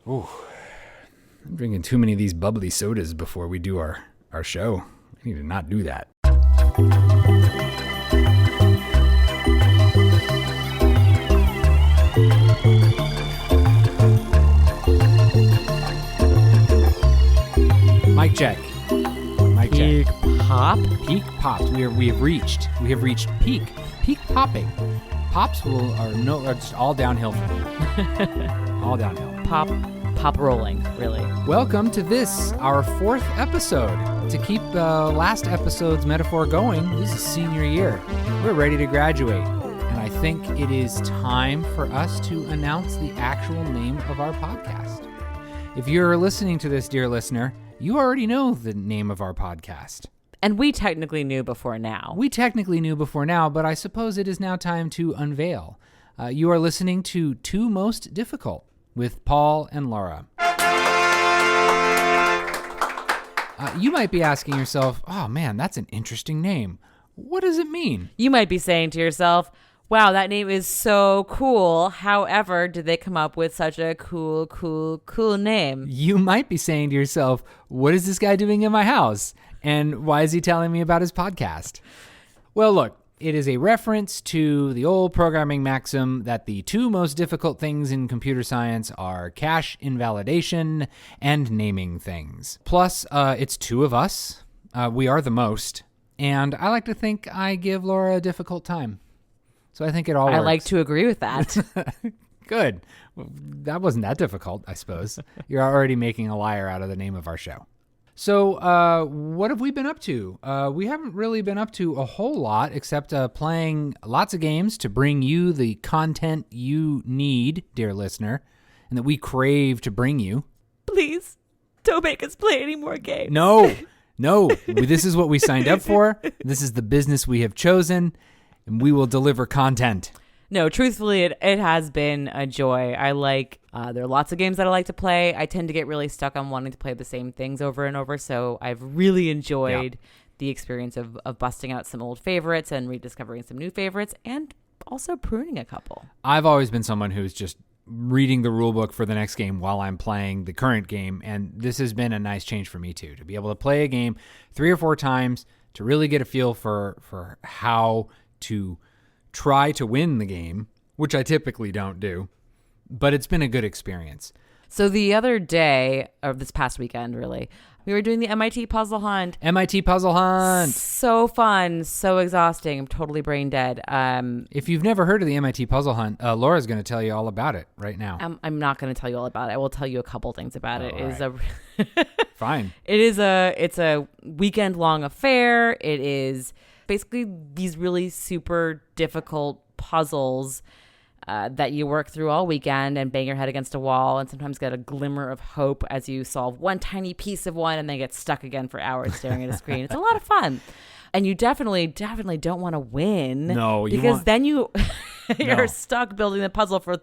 Ooh, I'm drinking too many of these bubbly sodas before we do our show. I need to not do that. Mic check. Mic check. Peak pop? Peak pops. We have reached peak popping. Pops are just all downhill from here. All downhill. Pop rolling, really. Welcome to this, our 4th episode. To keep the last episode's metaphor going, this is senior year. We're ready to graduate. And I think it is time for us to announce the actual name of our podcast. If you're listening to this, dear listener, you already know the name of our podcast. And we technically knew before now. But I suppose it is now time to unveil. You are listening to Two Most Difficult with Paul and Laura. You might be asking yourself, oh man, that's an interesting name. What does it mean? You might be saying to yourself, wow, that name is so cool. However, did they come up with such a cool name? You might be saying to yourself, what is this guy doing in my house? And why is he telling me about his podcast? Well, look, it is a reference to the old programming maxim that the two most difficult things in computer science are cache invalidation and naming things. Plus, it's two of us. We are the most. And I like to think I give Laura a difficult time. So I think it all works. I like to agree with that. Good. Well, that wasn't that difficult, I suppose. You're already making a liar out of the name of our show. So what have we been up to? We haven't really been up to a whole lot except playing lots of games to bring you the content you need, dear listener, and that we crave to bring you. Please, don't make us play any more games. No. This is what we signed up for. This is the business we have chosen, and we will deliver content. No, truthfully, it has been a joy. There are lots of games that I like to play. I tend to get really stuck on wanting to play the same things over and over, so I've really enjoyed the experience of busting out some old favorites and rediscovering some new favorites, and also pruning a couple. I've always been someone who's just reading the rule book for the next game while I'm playing the current game, and this has been a nice change for me too, to be able to play a game 3 or 4 times to really get a feel for how to try to win the game, which I typically don't do, but it's been a good experience. So the other day, or this past weekend really, we were doing the MIT Puzzle Hunt. So fun, so exhausting. I'm totally brain dead. If you've never heard of the MIT Puzzle Hunt, Laura's going to tell you all about it right now. I'm not going to tell you all about it. I will tell you a couple things about it. Fine. It's a weekend-long affair. It is basically these really super difficult puzzles that you work through all weekend and bang your head against a wall and sometimes get a glimmer of hope as you solve one tiny piece of one and then get stuck again for hours staring at a screen. It's a lot of fun. And you definitely don't want to win. No, then you're stuck building the puzzle for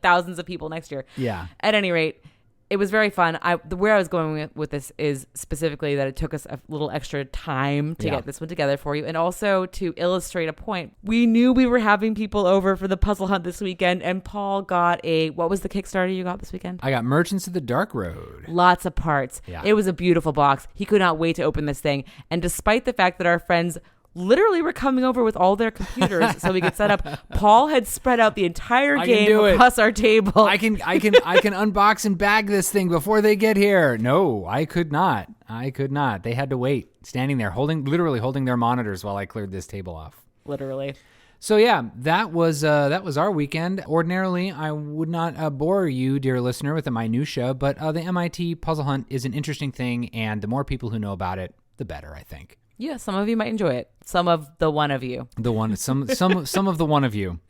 thousands of people next year. Yeah. At any rate, it was very fun. Where I was going with this is specifically that it took us a little extra time to get this one together for you. And also to illustrate a point, we knew we were having people over for the puzzle hunt this weekend. And Paul got what was the Kickstarter you got this weekend? I got Merchants of the Dark Road. Lots of parts. Yeah. It was a beautiful box. He could not wait to open this thing. And despite the fact that our friends literally were coming over with all their computers so we could set up, Paul had spread out the entire game across our table. I can unbox and bag this thing before they get here. No, I could not. They had to wait, standing there, literally holding their monitors while I cleared this table off. Literally. So yeah, that was our weekend. Ordinarily, I would not bore you, dear listener, with a minutia, but the MIT Puzzle Hunt is an interesting thing, and the more people who know about it, the better, I think. Yeah, some of you might enjoy it. Some of the one of you. Some of the one of you.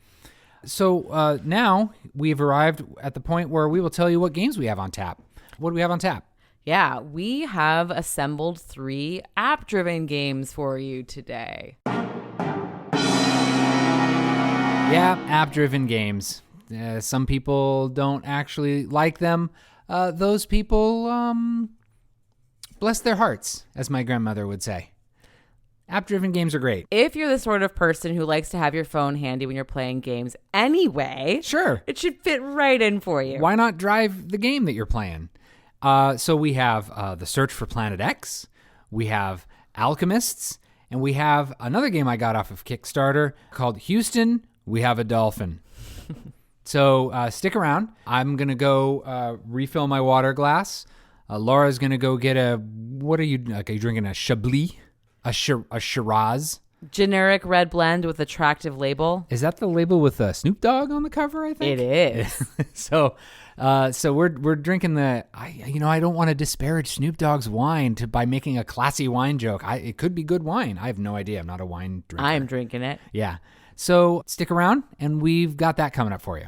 So now we've arrived at the point where we will tell you what games we have on tap. What do we have on tap? Yeah, we have assembled 3 app-driven games for you today. Yeah, app-driven games. Some people don't actually like them. Those people, bless their hearts, as my grandmother would say. App-driven games are great. If you're the sort of person who likes to have your phone handy when you're playing games anyway, Sure. it should fit right in for you. Why not drive the game that you're playing? So we have The Search for Planet X, we have Alchemists, and we have another game I got off of Kickstarter called Houston, We Have a Dolphin. So stick around. I'm going to go refill my water glass. Laura's going to go get what are you drinking a Chablis? A Shiraz? Generic red blend with attractive label. Is that the label with Snoop Dogg on the cover, I think? It is. So we're drinking I don't want to disparage Snoop Dogg's wine by making a classy wine joke. It could be good wine. I have no idea. I'm not a wine drinker. I'm drinking it. Yeah. So stick around, and we've got that coming up for you.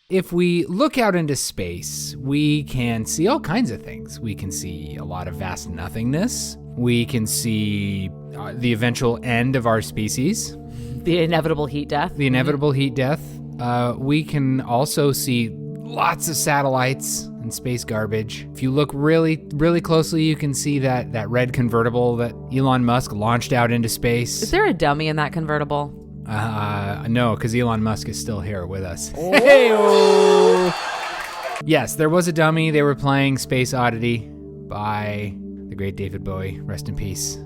If we look out into space, we can see all kinds of things. We can see a lot of vast nothingness. We can see the eventual end of our species. The inevitable heat death. The inevitable heat death. We can also see lots of satellites and space garbage. If you look really, really closely, you can see that red convertible that Elon Musk launched out into space. Is there a dummy in that convertible? No, because Elon Musk is still here with us. Oh. Hey-o! Yes, there was a dummy. They were playing Space Oddity by the great David Bowie. Rest in peace.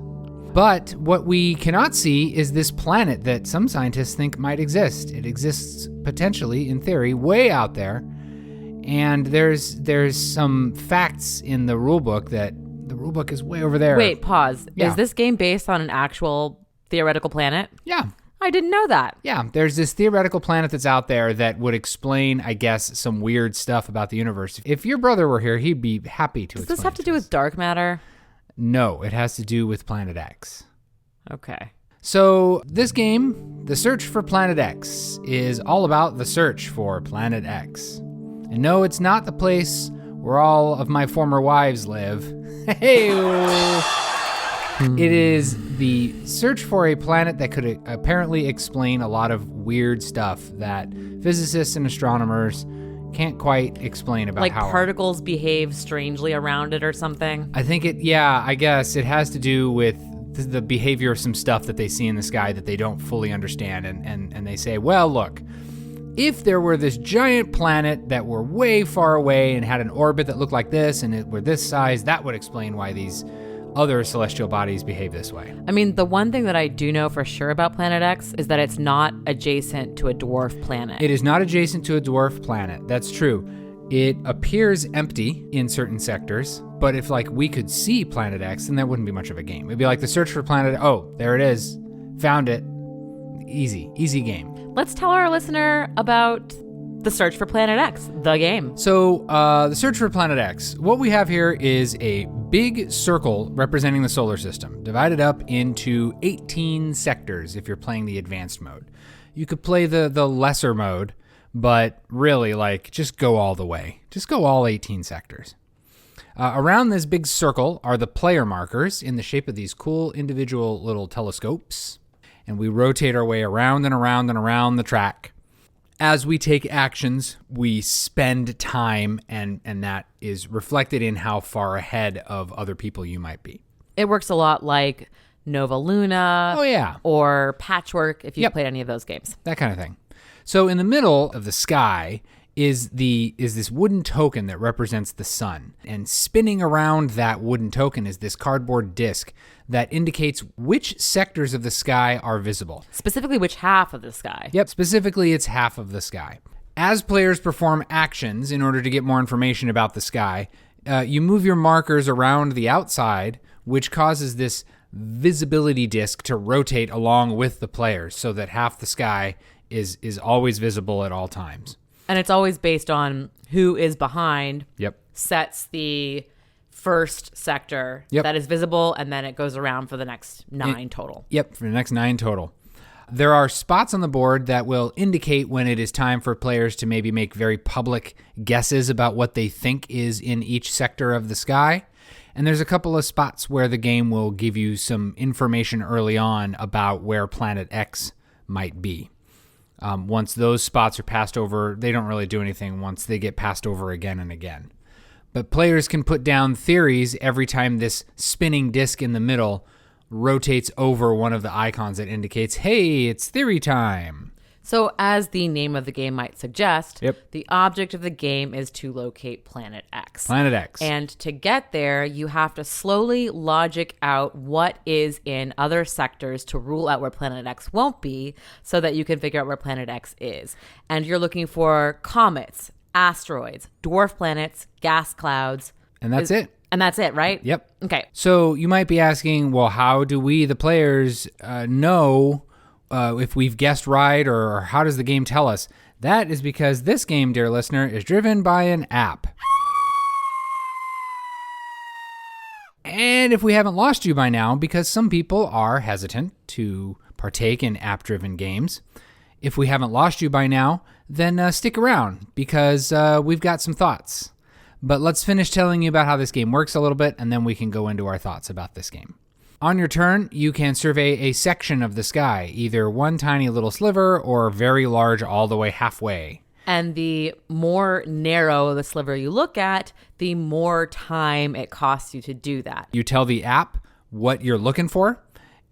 But what we cannot see is this planet that some scientists think might exist. It exists potentially, in theory, way out there. And there's some facts in the rulebook that the rulebook is way over there. Wait, pause. Yeah. Is this game based on an actual theoretical planet? Yeah. I didn't know that. Yeah, there's this theoretical planet that's out there that would explain, I guess, some weird stuff about the universe. If your brother were here, he'd be happy to explain. Does this have to do with dark matter? No, it has to do with Planet X. Okay. So this game, The Search for Planet X, is all about the search for Planet X. And no, it's not the place where all of my former wives live. Hey-o! It is the search for a planet that could apparently explain a lot of weird stuff that physicists and astronomers can't quite explain about how particles behave strangely around it or something. I think I guess it has to do with the behavior of some stuff that they see in the sky that they don't fully understand. And they say, well, look, if there were this giant planet that were way far away and had an orbit that looked like this and it were this size, that would explain why these other celestial bodies behave this way. I mean, the one thing that I do know for sure about Planet X is that it's not adjacent to a dwarf planet. It is not adjacent to a dwarf planet. That's true. It appears empty in certain sectors, but if we could see Planet X, then that wouldn't be much of a game. It'd be like the search for Planet, oh, there it is. Found it. Easy game. Let's tell our listener about The Search for Planet X, the game. So, The Search for Planet X, what we have here is a big circle representing the solar system, divided up into 18 sectors if you're playing the advanced mode. You could play the lesser mode, but really, just go all the way. Just go all 18 sectors. Around this big circle are the player markers in the shape of these cool individual little telescopes, and we rotate our way around and around and around the track. As we take actions, we spend time, and that is reflected in how far ahead of other people you might be. It works a lot like Nova Luna. Oh, yeah. Or Patchwork, if you've played any of those games. That kind of thing. So in the middle of the sky is this wooden token that represents the sun. And spinning around that wooden token is this cardboard disc that indicates which sectors of the sky are visible. Specifically, which half of the sky. Yep, specifically it's half of the sky. As players perform actions in order to get more information about the sky, you move your markers around the outside, which causes this visibility disc to rotate along with the players so that half the sky is always visible at all times. And it's always based on who is behind. Yep. Sets the first sector that is visible, and then it goes around for the next 9 total. Yep, for the next 9 total. There are spots on the board that will indicate when it is time for players to maybe make very public guesses about what they think is in each sector of the sky. And there's a couple of spots where the game will give you some information early on about where Planet X might be. Once those spots are passed over, they don't really do anything once they get passed over again and again. But players can put down theories every time this spinning disc in the middle rotates over one of the icons that indicates, hey, it's theory time. So as the name of the game might suggest, Yep. the object of the game is to locate Planet X. Planet X. And to get there, you have to slowly logic out what is in other sectors to rule out where Planet X won't be so that you can figure out where Planet X is. And you're looking for comets, asteroids, dwarf planets, gas clouds. And that's it. And that's it, right? Yep. Okay. So you might be asking, well, how do we, the players, know if we've guessed right, or how does the game tell us? That is because this game, dear listener, is driven by an app. And if we haven't lost you by now, because some people are hesitant to partake in app-driven games, if we haven't lost you by now, then stick around, because we've got some thoughts. But let's finish telling you about how this game works a little bit, and then we can go into our thoughts about this game. On your turn, you can survey a section of the sky, either one tiny little sliver or very large all the way halfway. And the more narrow the sliver you look at, the more time it costs you to do that. You tell the app what you're looking for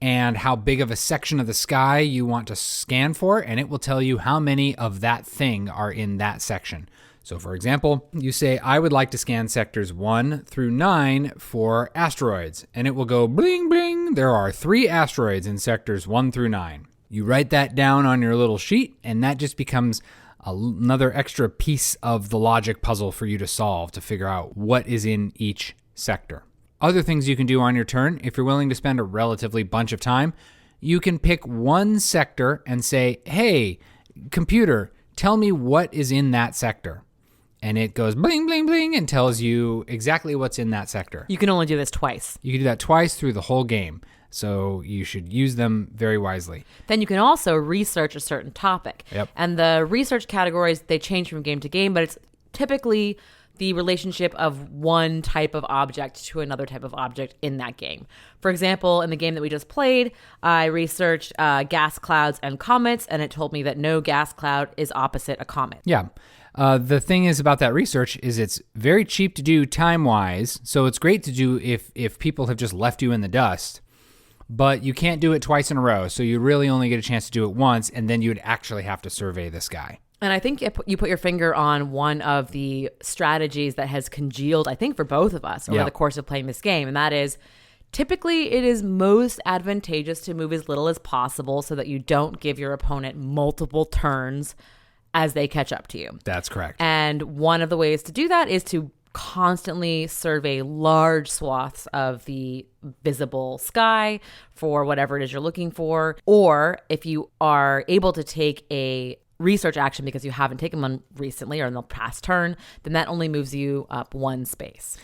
and how big of a section of the sky you want to scan for, and it will tell you how many of that thing are in that section. So for example, you say, I would like to scan sectors 1 through 9 for asteroids. And it will go bling, bling. There are 3 asteroids in sectors 1 through 9. You write that down on your little sheet, and that just becomes another extra piece of the logic puzzle for you to solve to figure out what is in each sector. Other things you can do on your turn, if you're willing to spend a relatively bunch of time, you can pick one sector and say, hey, computer, tell me what is in that sector. And it goes bling, bling, bling and tells you exactly what's in that sector. You can only do this twice. You can do that twice through the whole game. So you should use them very wisely. Then you can also research a certain topic. Yep. And the research categories, they change from game to game, but it's typically the relationship of one type of object to another type of object in that game. For example, in the game that we just played, I researched gas clouds and comets, and it told me that no gas cloud is opposite a comet. Yeah. The thing is about that research is it's very cheap to do time-wise, so it's great to do if people have just left you in the dust, but you can't do it twice in a row, so you really only get a chance to do it once, and then you would actually have to survey the sky. And I think you put your finger on one of the strategies that has congealed, I think, for both of us over the course of playing this game, and that is typically it is most advantageous to move as little as possible so that you don't give your opponent multiple turns as they catch up to you. That's correct. And one of the ways to do that is to constantly survey large swaths of the visible sky for whatever it is you're looking for. Or if you are able to take a research action because you haven't taken one recently or in the past turn, then that only moves you up one space.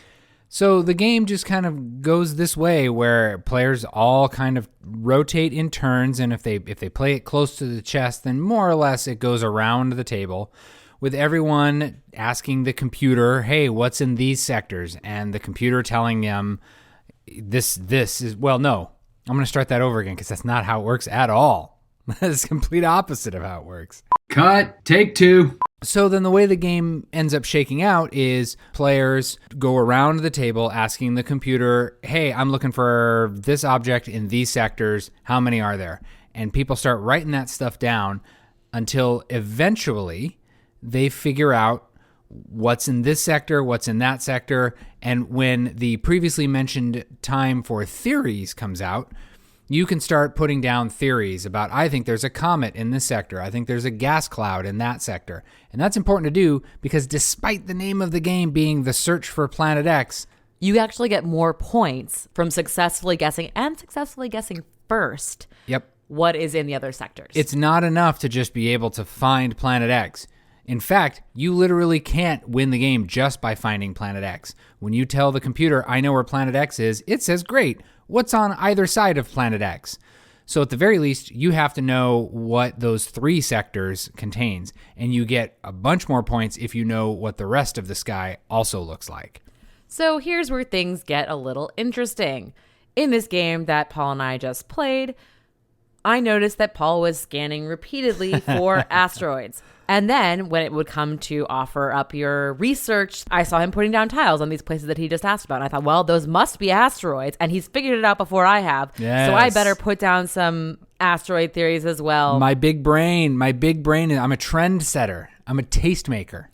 So the game just kind of goes this way where players all kind of rotate in turns, and if they play it close to the chest, then more or less it goes around the table with everyone asking the computer, hey, what's in these sectors? And the computer telling them this is, well, no, I'm going to start that over again because that's not how it works at all. That's the complete opposite of how it works. Cut. Take 2. So then the way the game ends up shaking out is players go around the table asking the computer, hey, I'm looking for this object in these sectors. How many are there? And people start writing that stuff down until eventually they figure out what's in this sector, what's in that sector. And when the previously mentioned time for theories comes out, you can start putting down theories about, I think there's a comet in this sector. I think there's a gas cloud in that sector. And that's important to do because despite the name of the game being The Search for Planet X, you actually get more points from successfully guessing first what is in the other sectors. It's not enough to just be able to find Planet X. In fact, you literally can't win the game just by finding Planet X. When you tell the computer, I know where Planet X is, it says, great. What's on either side of Planet X? So at the very least, you have to know what those 3 sectors contains, and you get a bunch more points if you know what the rest of the sky also looks like. So here's where things get a little interesting. In this game that Paul and I just played, I noticed that Paul was scanning repeatedly for asteroids. And then when it would come to offer up your research, I saw him putting down tiles on these places that he just asked about. And I thought, well, those must be asteroids. And he's figured it out before I have. Yes. So I better put down some asteroid theories as well. My big brain, I'm a trend setter. I'm a tastemaker.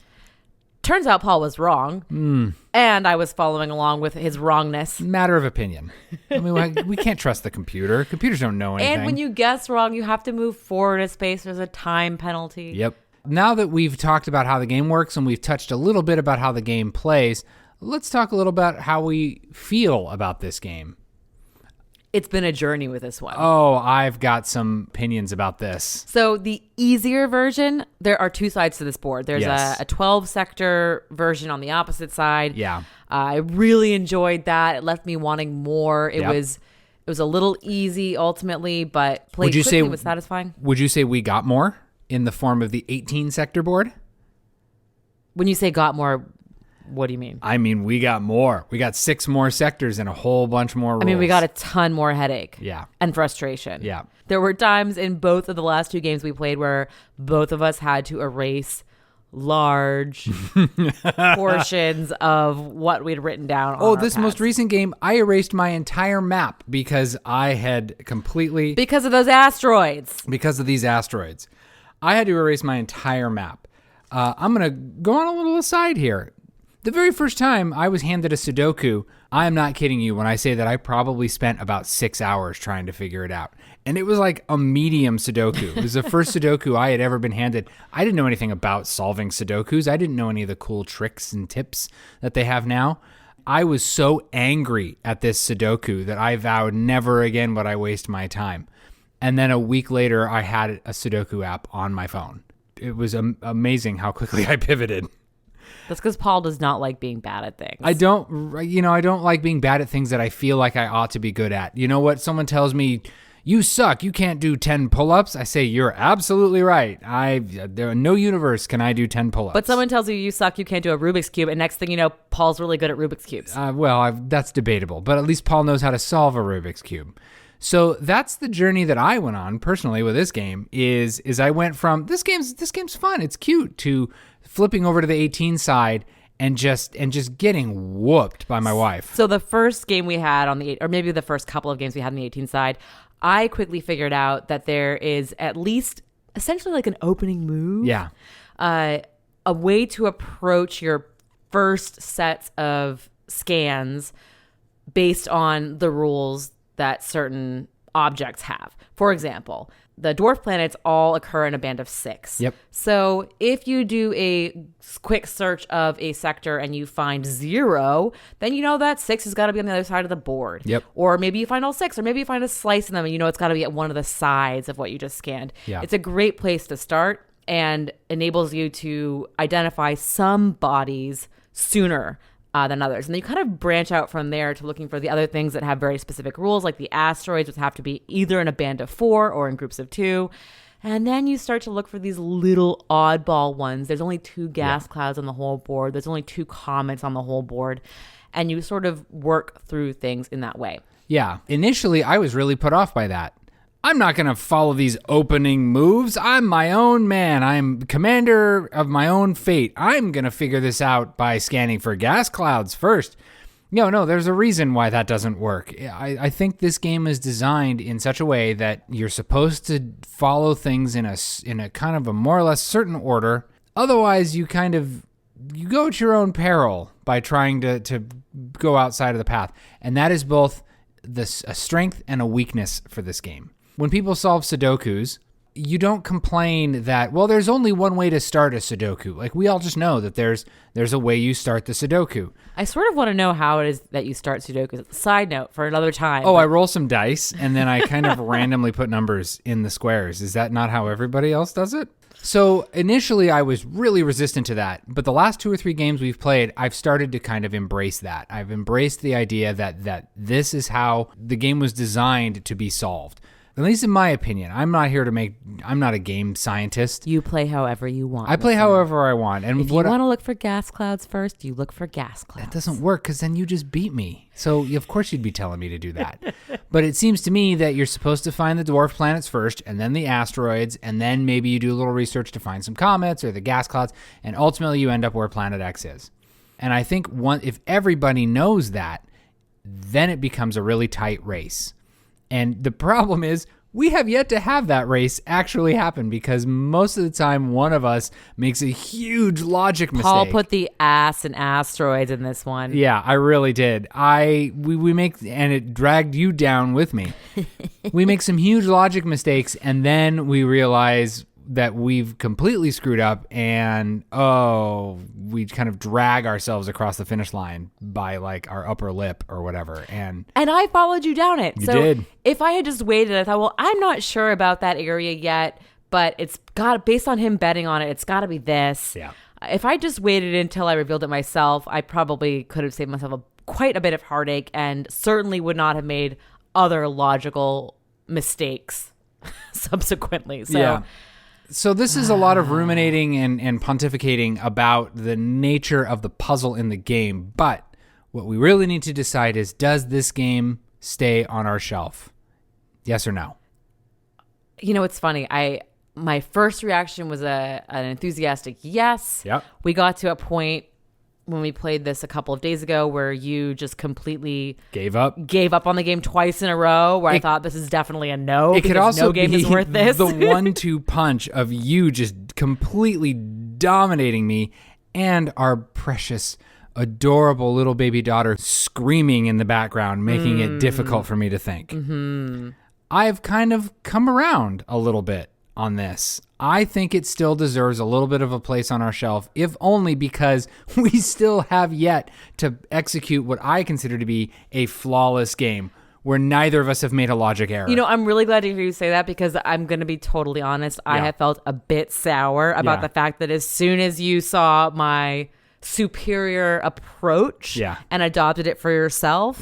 Turns out Paul was wrong. And I was following along with his wrongness. Matter of opinion. I mean, we can't trust the computer. Computers don't know anything. And when you guess wrong, you have to move forward a space. There's a time penalty. Yep. Now that we've talked about how the game works and we've touched a little bit about how the game plays, let's talk a little about how we feel about this game. It's been a journey with this one. Oh, I've got some opinions about this. So the easier version, there are two sides to this board. There's a 12-sector version on the opposite side. Yeah. I really enjoyed that. It left me wanting more. It was a little easy ultimately, but played quickly was satisfying. Would you say we got more in the form of the 18-sector board? When you say got more, what do you mean? I mean, we got more. We got 6 more sectors and a whole bunch more rules. I mean, we got a ton more headache. Yeah. And frustration. Yeah. There were times in both of the last 2 games we played where both of us had to erase large portions of what we'd written down on our this pads. most recent game, I erased my entire map because I had completely... Because of those asteroids. Because of these asteroids. I had to erase my entire map. I'm going to go on a little aside here. The very first time I was handed a Sudoku, I am not kidding you when I say that I probably spent about 6 hours trying to figure it out. And it was like a medium Sudoku. It was the first Sudoku I had ever been handed. I didn't know anything about solving Sudokus. I didn't know any of the cool tricks and tips that they have now. I was so angry at this Sudoku that I vowed never again would I waste my time. And then a week later, I had a Sudoku app on my phone. It was amazing how quickly I pivoted. That's because Paul does not like being bad at things. I don't like being bad at things that I feel like I ought to be good at. You know what? Someone tells me, you suck, you can't do 10 pull-ups. I say, you're absolutely right. There are no universe can I do 10 pull-ups. But someone tells you suck, you can't do a Rubik's Cube, and next thing you know, Paul's really good at Rubik's Cubes. That's debatable, but at least Paul knows how to solve a Rubik's Cube. So that's the journey that I went on personally with this game is I went from this game's fun, it's cute, to flipping over to the 18 side and just getting whooped by my wife. So the first game we had on the, or maybe the first couple of games we had on the 18 side, I quickly figured out that there is at least essentially like an opening move. Yeah. A way to approach your first sets of scans based on the rules that certain objects have. For example, the dwarf planets all occur in a band of 6. Yep. So if you do a quick search of a sector and you find 0, then you know that 6 has got to be on the other side of the board. Yep. Or maybe you find all 6, or maybe you find a slice in them and you know it's got to be at one of the sides of what you just scanned. Yeah. It's a great place to start and enables you to identify some bodies sooner than others. And then you kind of branch out from there to looking for the other things that have very specific rules, like the asteroids, which have to be either in a band of 4 or in groups of 2. And then you start to look for these little oddball ones. There's only 2 gas clouds on the whole board. There's only 2 comets on the whole board. And you sort of work through things in that way. Yeah. Initially, I was really put off by that. I'm not going to follow these opening moves. I'm my own man. I'm commander of my own fate. I'm going to figure this out by scanning for gas clouds first. No, there's a reason why that doesn't work. I think this game is designed in such a way that you're supposed to follow things in a kind of a more or less certain order. Otherwise, you go at your own peril by trying to go outside of the path. And that is both a strength and a weakness for this game. When people solve Sudokus, you don't complain that, well, there's only one way to start a Sudoku. Like, we all just know that there's a way you start the Sudoku. I sort of want to know how it is that you start Sudoku. Side note for another time. I roll some dice, and then I kind of randomly put numbers in the squares. Is that not how everybody else does it? So initially, I was really resistant to that. But the last 2 or 3 games we've played, I've started to kind of embrace that. I've embraced the idea that this is how the game was designed to be solved. At least in my opinion. I'm not a game scientist. You play however you want. I play however I want. And if you want to look for gas clouds first, you look for gas clouds. That doesn't work because then you just beat me. So of course you'd be telling me to do that. But it seems to me that you're supposed to find the dwarf planets first and then the asteroids, and then maybe you do a little research to find some comets or the gas clouds, and ultimately you end up where Planet X is. And I think if everybody knows that, then it becomes a really tight race. And the problem is we have yet to have that race actually happen because most of the time one of us makes a huge logic mistake. Paul put the ass in asteroids in this one. Yeah, I really did. We make, and it dragged you down with me. We make some huge logic mistakes, and then we realize that we've completely screwed up, and we kind of drag ourselves across the finish line by like our upper lip or whatever. And I followed you down it. You did. If I had just waited, I thought, well, I'm not sure about that area yet, but based on him betting on it, it's got to be this. Yeah. If I just waited until I revealed it myself, I probably could have saved myself quite a bit of heartache and certainly would not have made other logical mistakes subsequently. So. Yeah. So this is a lot of ruminating and pontificating about the nature of the puzzle in the game. But what we really need to decide is, does this game stay on our shelf? Yes or no? You know, it's funny. My first reaction was an enthusiastic yes. Yep. We got to a point when we played this a couple of days ago where you just completely gave up on the game twice in a row, where I thought this is definitely a no. It could also no game be is worth this. The 1-2 punch of you just completely dominating me and our precious, adorable little baby daughter screaming in the background, making it difficult for me to think. Mm-hmm. I've kind of come around a little bit on this. I think it still deserves a little bit of a place on our shelf, if only because we still have yet to execute what I consider to be a flawless game where neither of us have made a logic error. You know, I'm really glad to hear you say that because I'm going to be totally honest. I have felt a bit sour about the fact that as soon as you saw my superior approach and adopted it for yourself,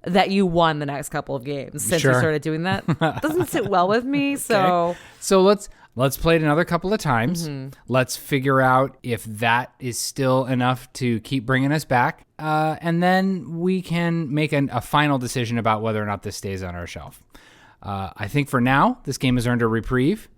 that you won the next couple of games since you started doing that. Doesn't sit well with me. So let's play it another couple of times. Mm-hmm. Let's figure out if that is still enough to keep bringing us back. And then we can make a final decision about whether or not this stays on our shelf. I think for now, this game has earned a reprieve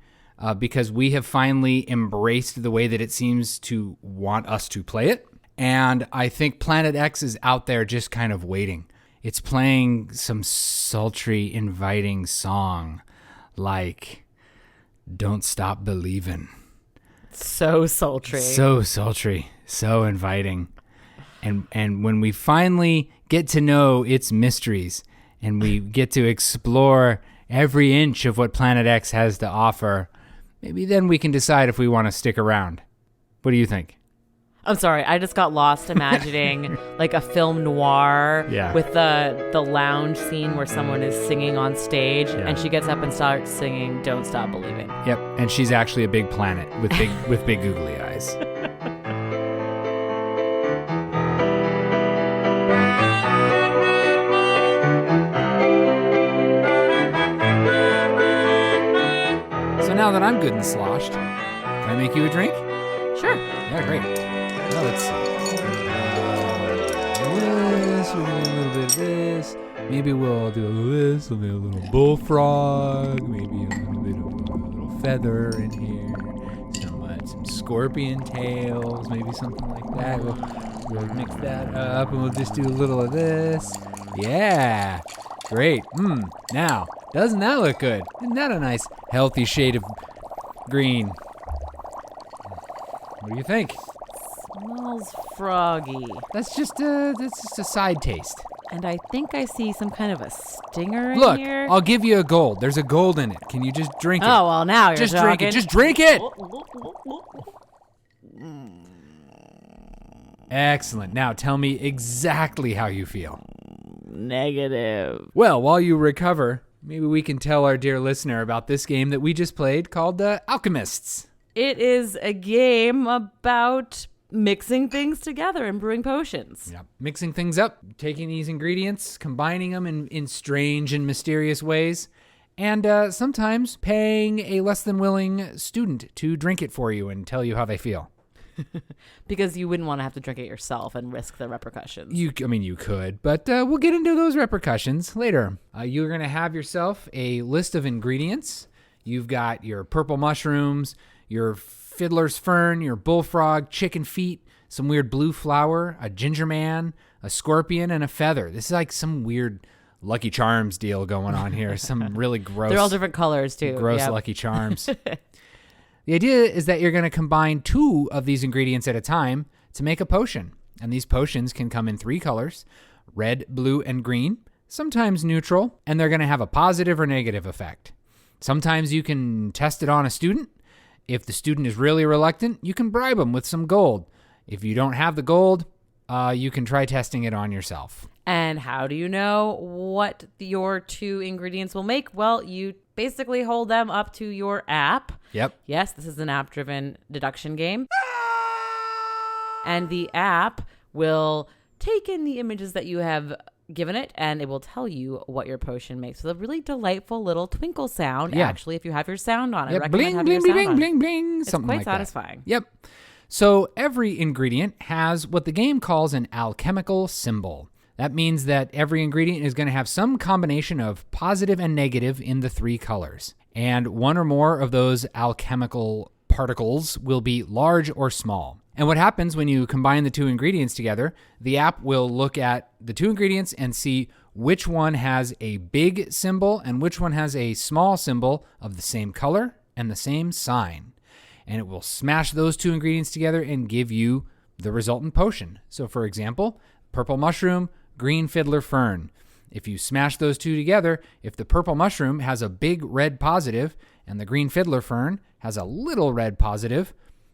because we have finally embraced the way that it seems to want us to play it. And I think Planet X is out there just kind of waiting. It's playing some sultry, inviting song like Don't Stop Believin'. So sultry. So sultry. So inviting. And when we finally get to know its mysteries and we get to explore every inch of what Planet X has to offer, maybe then we can decide if we want to stick around. What do you think? I'm sorry, I just got lost imagining like a film noir with the lounge scene where someone is singing on stage and she gets up and starts singing Don't Stop Believing. Yep, and she's actually a big planet with big googly eyes. So now that I'm good and sloshed, can I make you a drink? Sure. Yeah, great. Well, let's see. This, we're gonna do a little bit of this. Maybe we'll do this, maybe a little bullfrog, maybe a little bit of a little feather in here, some scorpion tails, maybe something like that. We'll mix that up and we'll just do a little of this. Yeah, great. Now, doesn't that look good? Isn't that a nice, healthy shade of green? What do you think? Smells froggy. That's just a side taste. And I think I see some kind of a stinger in here. Look, I'll give you a gold. There's a gold in it. Can you just drink it? Oh, well, now you're just talking. Drink it. Just drink it. Excellent. Now tell me exactly how you feel. Negative. Well, while you recover, maybe we can tell our dear listener about this game that we just played called Alchemists. It is a game about mixing things together and brewing potions. Yeah, mixing things up, taking these ingredients, combining them in strange and mysterious ways, and sometimes paying a less than willing student to drink it for you and tell you how they feel. Because you wouldn't want to have to drink it yourself and risk the repercussions. You could, but we'll get into those repercussions later. You're going to have yourself a list of ingredients. You've got your purple mushrooms, your fiddler's fern, your bullfrog, chicken feet, some weird blue flower, a ginger man, a scorpion, and a feather. This is like some weird Lucky Charms deal going on here. Some really gross. They're all different colors, too. Gross Lucky Charms. The idea is that you're going to combine 2 of these ingredients at a time to make a potion. And these potions can come in 3 colors, red, blue, and green, sometimes neutral, and they're going to have a positive or negative effect. Sometimes you can test it on a student. If the student is really reluctant, you can bribe them with some gold. If you don't have the gold, you can try testing it on yourself. And how do you know what your 2 ingredients will make? Well, you basically hold them up to your app. Yep. Yes, this is an app-driven deduction game. And the app will take in the images that you have given it, and it will tell you what your potion makes with a really delightful little twinkle sound, actually, if you have your sound on. Yep. I recommend Bling, having bling, your sound bling, on. bling, bling, It's something quite like satisfying. that. Yep. So every ingredient has what the game calls an alchemical symbol. That means that every ingredient is going to have some combination of positive and negative in the 3 colors. And one or more of those alchemical particles will be large or small. And what happens when you combine the 2 ingredients together, the app will look at the 2 ingredients and see which one has a big symbol and which one has a small symbol of the same color and the same sign. And it will smash those 2 ingredients together and give you the resultant potion. So for example, purple mushroom, green fiddler fern. If you smash those 2 together, if the purple mushroom has a big red positive and the green fiddler fern has a little red positive,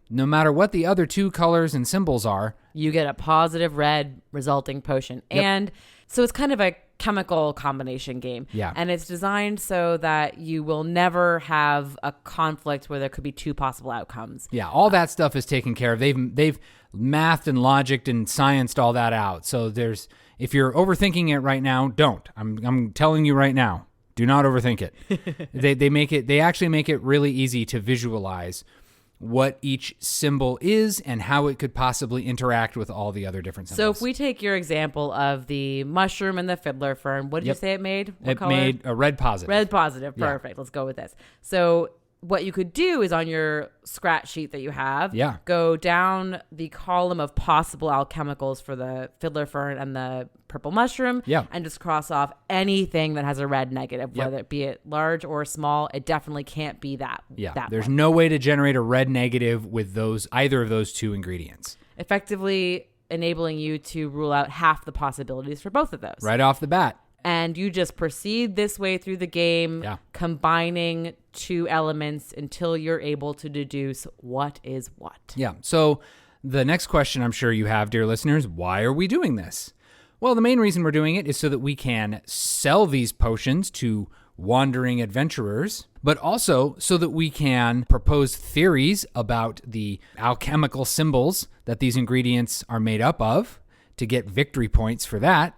no matter what the other 2 colors and symbols are, you get a positive red resulting potion. Yep. And so it's kind of a chemical combination game. Yeah. And it's designed so that you will never have a conflict where there could be 2 possible outcomes. Yeah, all that stuff is taken care of. They've mathed and logicked and scienced all that out. So if you're overthinking it right now, don't. I'm telling you right now, do not overthink it. They actually make it really easy to visualize what each symbol is and how it could possibly interact with all the other different symbols. So if we take your example of the mushroom and the fiddler fern, what did you say it made? What color? Made a red positive. Red positive. Yeah. Perfect. Let's go with this. So what you could do is on your scratch sheet that you have, go down the column of possible alchemicals for the fiddler fern and the purple mushroom, and just cross off anything that has a red negative, whether it be it large or small. It definitely can't be that. There's no way to generate a red negative with either of those 2 ingredients. Effectively enabling you to rule out half the possibilities for both of those. Right off the bat. And you just proceed this way through the game, combining 2 elements until you're able to deduce what is what. Yeah. So the next question I'm sure you have, dear listeners, why are we doing this? Well, the main reason we're doing it is so that we can sell these potions to wandering adventurers, but also so that we can propose theories about the alchemical symbols that these ingredients are made up of to get victory points for that.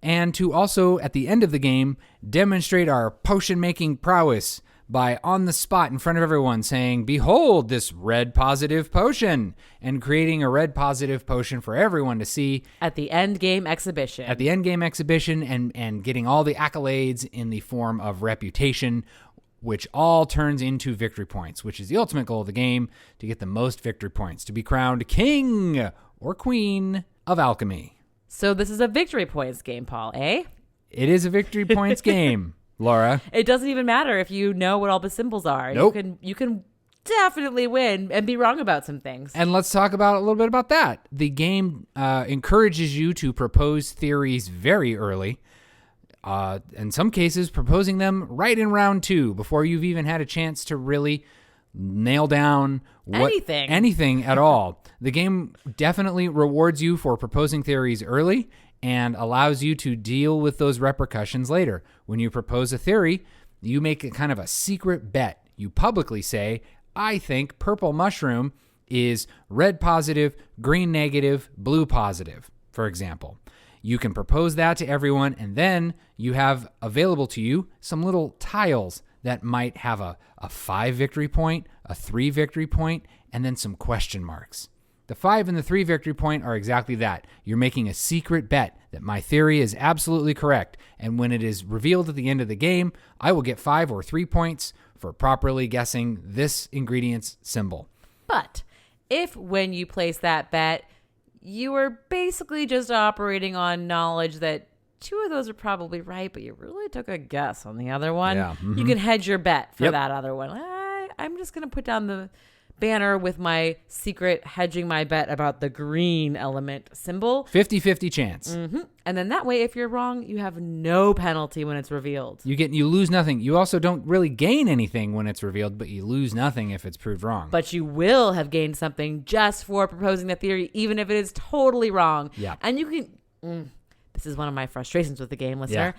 And to also, at the end of the game, demonstrate our potion-making prowess by on the spot in front of everyone saying, behold this red positive potion, and creating a red positive potion for everyone to see. At the end game exhibition. At the end game exhibition and getting all the accolades in the form of reputation, which all turns into victory points, which is the ultimate goal of the game, to get the most victory points, to be crowned king or queen of alchemy. So this is a victory points game, Paul, eh? It is a victory points game, Laura. It doesn't even matter if you know what all the symbols are. Nope. You can definitely win and be wrong about some things. And let's talk about a little bit about that. The game encourages you to propose theories very early. In some cases, proposing them right in round 2 before you've even had a chance to really nail down anything at all. The game definitely rewards you for proposing theories early and allows you to deal with those repercussions later. When you propose a theory, you make a kind of a secret bet. You publicly say, I think purple mushroom is red positive, green negative, blue positive, for example. You can propose that to everyone, and then you have available to you some little tiles that might have a 5 victory point, a 3 victory point, and then some question marks. The 5 and the 3 victory point are exactly that. You're making a secret bet that my theory is absolutely correct, and when it is revealed at the end of the game, I will get 5 or 3 points for properly guessing this ingredient's symbol. But if when you place that bet, you are basically just operating on knowledge that 2 of those are probably right, but you really took a guess on the other one, you can hedge your bet for that other one. I'm just going to put down the banner with my secret hedging my bet about the green element symbol. 50-50 chance. And then that way, if you're wrong, you have no penalty when it's revealed. You lose nothing. You also don't really gain anything when it's revealed, but you lose nothing if it's proved wrong. But you will have gained something just for proposing the theory, even if it is totally wrong. Yeah. And you can... This is one of my frustrations with the game, listener.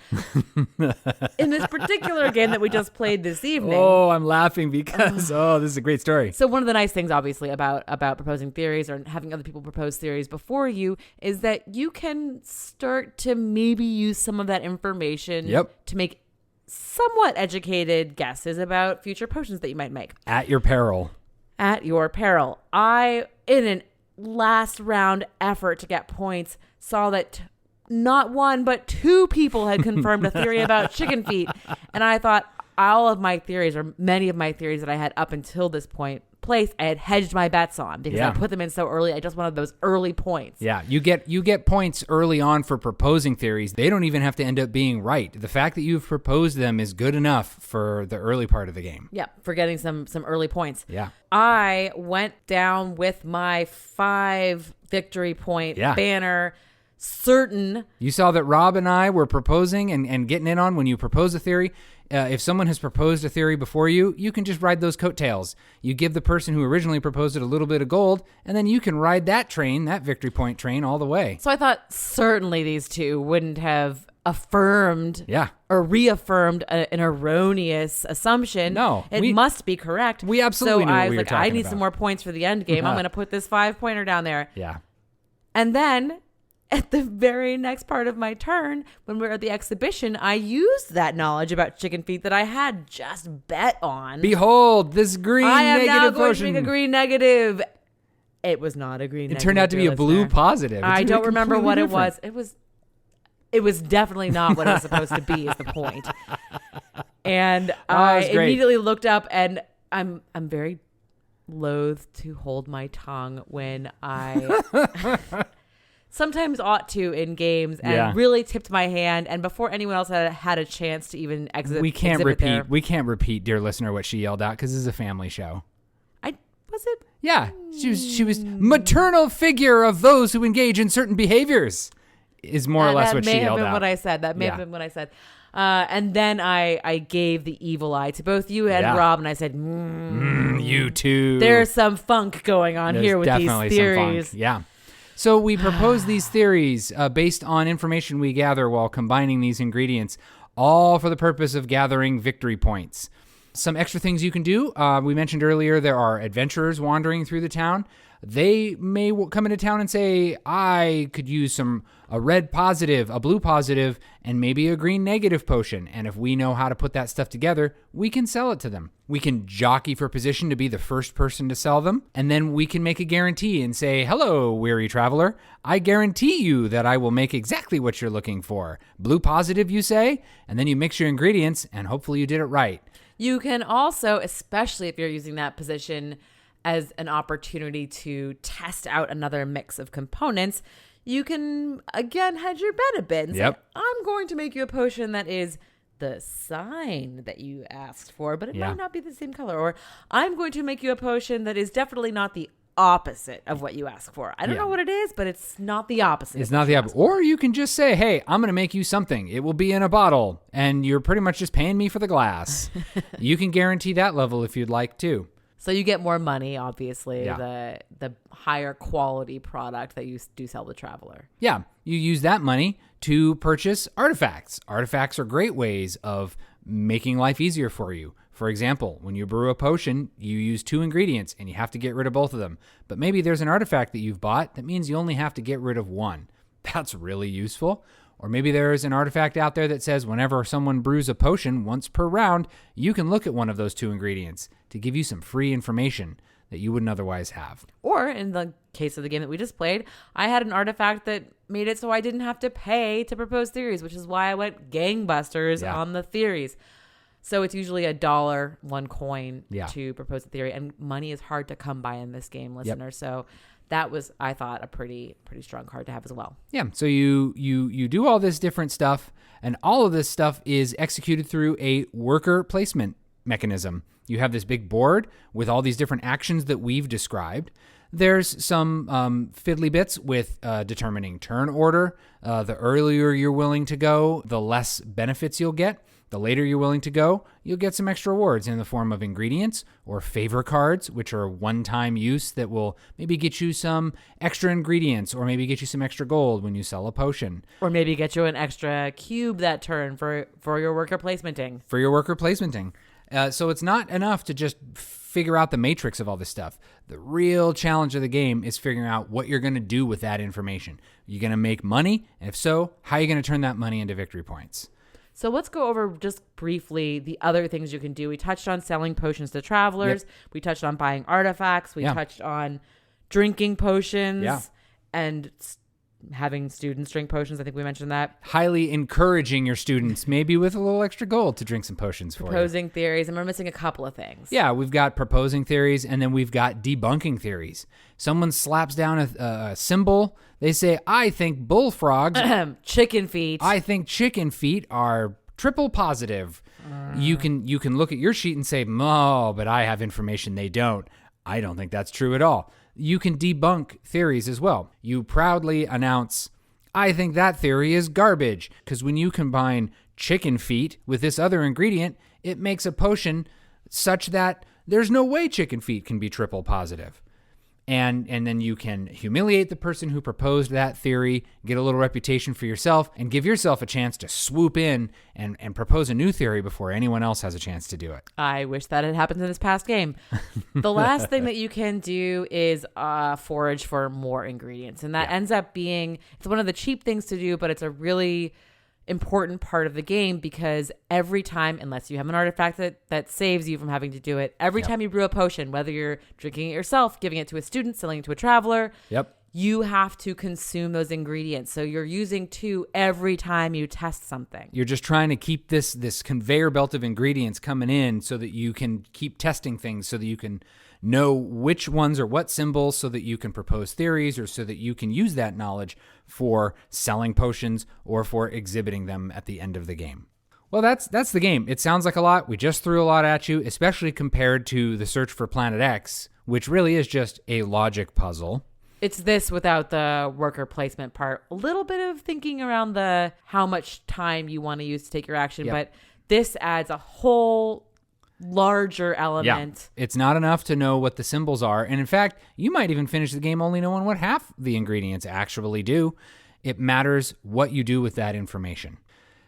Yeah. In this particular game that we just played this evening. Oh, I'm laughing because, this is a great story. So one of the nice things, obviously, about proposing theories or having other people propose theories before you is that you can start to maybe use some of that information to make somewhat educated guesses about future potions that you might make. At your peril. At your peril. I, in an last round effort to get points, saw that... not 1, but 2 people had confirmed a theory about chicken feet. And I thought all of my theories, or many of my theories that I had up until this point placed, I had hedged my bets on because I put them in so early. I just wanted those early points. Yeah, you get points early on for proposing theories. They don't even have to end up being right. The fact that you've proposed them is good enough for the early part of the game. Yeah, for getting some early points. Yeah. I went down with my 5 victory point banner. Certain. You saw that Rob and I were proposing and getting in on when you propose a theory. If someone has proposed a theory before you, you can just ride those coattails. You give the person who originally proposed it a little bit of gold, and then you can ride that train, that victory point train, all the way. So I thought certainly these 2 wouldn't have affirmed or reaffirmed an erroneous assumption. No. It must be correct. We absolutely knew what we were talking I need about. some more points for the end game. I'm going to put this 5-pointer down there. Yeah. And then... at the very next part of my turn, when we were at the exhibition, I used that knowledge about chicken feet that I had just bet on. Behold, this green negative potion. I am now going to make a green negative. It was not a green negative. It turned out to be a blue positive. I don't remember what it was. It was definitely not what it was supposed to be, is the point. And I immediately looked up, and I'm very loath to hold my tongue when I... sometimes ought to in games, and really tipped my hand. And before anyone else had a chance to even exhibit, we can't repeat, dear listener, what she yelled out because this is a family show. Was it? Yeah, she was maternal figure of those who engage in certain behaviors. Is more or less what she yelled out. That may have been what I said. That may have been what I said. And then I gave the evil eye to both you and Rob, and I said, you too. There's some funk going on here with these theories. Some funk. Yeah. So we propose these theories based on information we gather while combining these ingredients, all for the purpose of gathering victory points. Some extra things you can do. We mentioned earlier there are adventurers wandering through the town. They may come into town and say, I could use a red positive, a blue positive, and maybe a green negative potion. And if we know how to put that stuff together, we can sell it to them. We can jockey for position to be the first person to sell them. And then we can make a guarantee and say, hello, weary traveler. I guarantee you that I will make exactly what you're looking for. Blue positive, you say? And then you mix your ingredients, and hopefully you did it right. You can also, especially if you're using that position as an opportunity to test out another mix of components, you can, again, hedge your bet a bit and say, I'm going to make you a potion that is the sign that you asked for, but it might not be the same color. Or I'm going to make you a potion that is definitely not the opposite of what you ask for. I don't know what it is, but it's not the opposite. It's not the opposite. Or you can just say, hey, I'm going to make you something. It will be in a bottle, and you're pretty much just paying me for the glass. You can guarantee that level if you'd like to. So you get more money, obviously, the higher quality product that you do sell the traveler. Yeah, you use that money to purchase artifacts. Artifacts are great ways of making life easier for you. For example, when you brew a potion, you use 2 ingredients and you have to get rid of both of them. But maybe there's an artifact that you've bought that means you only have to get rid of one. That's really useful. Or maybe there's an artifact out there that says whenever someone brews a potion once per round, you can look at one of those 2 ingredients to give you some free information that you wouldn't otherwise have. Or in the case of the game that we just played, I had an artifact that made it so I didn't have to pay to propose theories, which is why I went gangbusters on the theories. So it's usually $1, 1 coin to propose a theory. And money is hard to come by in this game, listener. Yep. So that was, I thought, a pretty strong card to have as well. Yeah, so you do all this different stuff, and all of this stuff is executed through a worker placement mechanism. You have this big board with all these different actions that we've described. There's some fiddly bits with determining turn order. The earlier you're willing to go, the less benefits you'll get. The later you're willing to go, you'll get some extra rewards in the form of ingredients or favor cards, which are one-time use that will maybe get you some extra ingredients or maybe get you some extra gold when you sell a potion. Or maybe get you an extra cube that turn for your worker placementing. For your worker placementing. So it's not enough to just figure out the matrix of all this stuff. The real challenge of the game is figuring out what you're going to do with that information. Are you going to make money? And if so, how are you going to turn that money into victory points? So let's go over just briefly the other things you can do. We touched on selling potions to travelers. Yep. We touched on buying artifacts. We touched on drinking potions and having students drink potions. I think we mentioned that. Highly encouraging your students, maybe with a little extra gold, to drink some potions for you. Proposing theories, and we're missing a couple of things. Yeah, we've got proposing theories, and then we've got debunking theories. Someone slaps down a symbol. They say, I think bullfrogs... chicken feet. I think chicken feet are triple positive. You can look at your sheet and say, oh, but I have information they don't. I don't think that's true at all. You can debunk theories as well. You proudly announce, I think that theory is garbage, because when you combine chicken feet with this other ingredient, it makes a potion such that there's no way chicken feet can be triple positive. And then you can humiliate the person who proposed that theory, get a little reputation for yourself, and give yourself a chance to swoop in and propose a new theory before anyone else has a chance to do it. I wish that had happened in this past game. The last thing that you can do is forage for more ingredients. And that ends up being, it's one of the cheap things to do, but it's a really important part of the game, because every time, unless you have an artifact that saves you from having to do it, every time you brew a potion, whether you're drinking it yourself, giving it to a student, selling it to a traveler, you have to consume those ingredients. So you're using 2 every time you test something. You're just trying to keep this conveyor belt of ingredients coming in so that you can keep testing things, so that you can know which ones are what symbols, so that you can propose theories, or so that you can use that knowledge for selling potions or for exhibiting them at the end of the game. Well, that's the game. It sounds like a lot. We just threw a lot at you, especially compared to the Search for Planet X, which really is just a logic puzzle. It's this without the worker placement part. A little bit of thinking around the how much time you want to use to take your action, but this adds a whole larger element. Yeah. It's not enough to know what the symbols are. And in fact, you might even finish the game only knowing what half the ingredients actually do. It matters what you do with that information.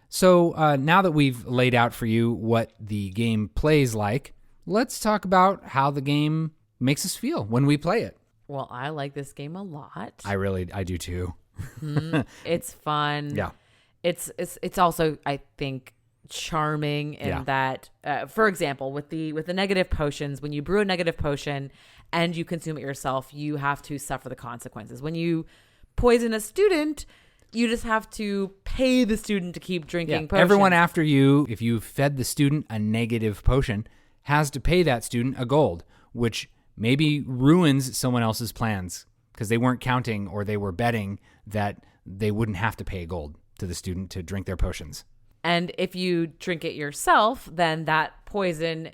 So now that we've laid out for you what the game plays like, let's talk about how the game makes us feel when we play it. Well, I like this game a lot. I do too. It's fun. Yeah. It's also, I think, charming in that, for example, with the negative potions, when you brew a negative potion and you consume it yourself, you have to suffer the consequences. When you poison a student, you just have to pay the student to keep drinking potions. Everyone after you, if you fed the student a negative potion, has to pay that student a gold, which maybe ruins someone else's plans because they weren't counting or they were betting that they wouldn't have to pay gold to the student to drink their potions. And if you drink it yourself, then that poison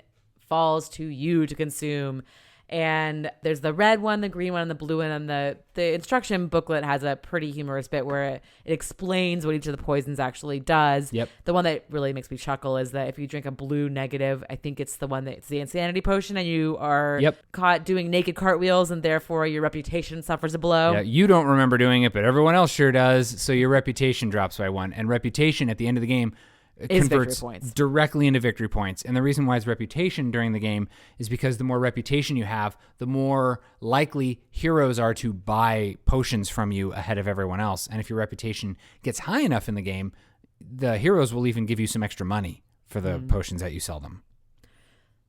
falls to you to consume. And there's the red one, the green one, and the blue one. And the instruction booklet has a pretty humorous bit where it explains what each of the poisons actually does. Yep. The one that really makes me chuckle is that if you drink a blue negative, I think it's the one that's the insanity potion, and you are caught doing naked cartwheels, and therefore your reputation suffers a blow. Yeah, you don't remember doing it, but everyone else sure does. So your reputation drops by 1. And reputation at the end of the game converts victory points. directly into victory points. And the reason why it's reputation during the game is because the more reputation you have, the more likely heroes are to buy potions from you ahead of everyone else. And if your reputation gets high enough in the game, the heroes will even give you some extra money for the potions that you sell them.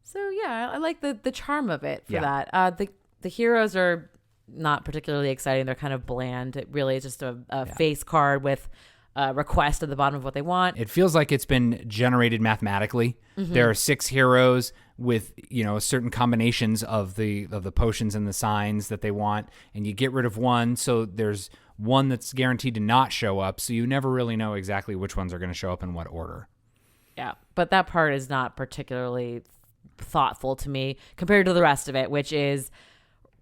So yeah, I like the charm of it for that. The heroes are not particularly exciting. They're kind of bland. It really is just a face card with a request at the bottom of what they want. It feels like it's been generated mathematically. There are 6 heroes with, certain combinations of the potions and the signs that they want, and you get rid of one, so there's one that's guaranteed to not show up, so you never really know exactly which ones are going to show up in what order. Yeah, but that part is not particularly thoughtful to me compared to the rest of it, which is,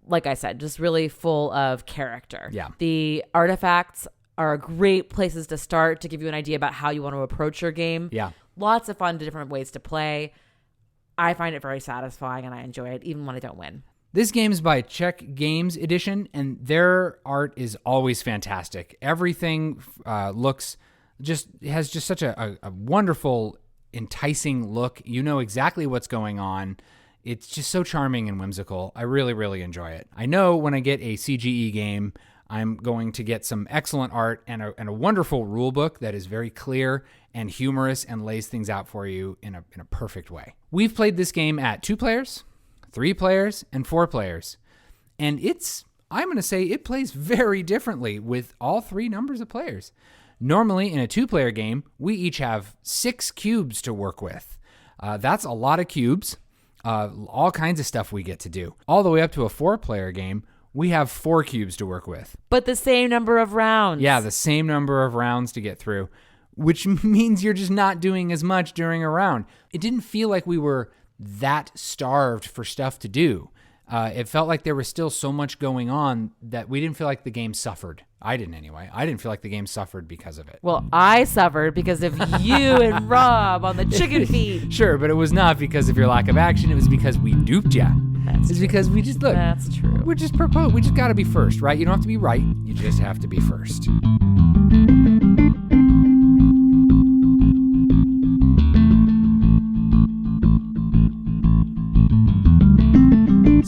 like I said, just really full of character. Yeah. The artifacts are great places to start to give you an idea about how you want to approach your game. Yeah. Lots of fun different ways to play. I find it very satisfying and I enjoy it even when I don't win. This game is by Czech Games Edition, and their art is always fantastic. Everything has just such a wonderful, enticing look. You know exactly what's going on. It's just so charming and whimsical. I really, really enjoy it. I know when I get a CGE game, I'm going to get some excellent art and a wonderful rule book that is very clear and humorous and lays things out for you in a perfect way. We've played this game at 2 players, 3 players, and 4 players. And I'm going to say it plays very differently with all 3 numbers of players. Normally, in a 2-player game, we each have 6 cubes to work with. That's a lot of cubes, all kinds of stuff we get to do. All the way up to a 4-player game, we have 4 cubes to work with. But the same number of rounds. Yeah, the same number of rounds to get through, which means you're just not doing as much during a round. It didn't feel like we were that starved for stuff to do. It felt like there was still so much going on that we didn't feel like the game suffered. I didn't anyway. I didn't feel like the game suffered because of it. Well, I suffered because of you and Rob on the chicken feed. Sure, but it was not because of your lack of action. It was because we duped you. It's because we just, look. That's true. We just propose. We just got to be first, right? You don't have to be right. You just have to be first.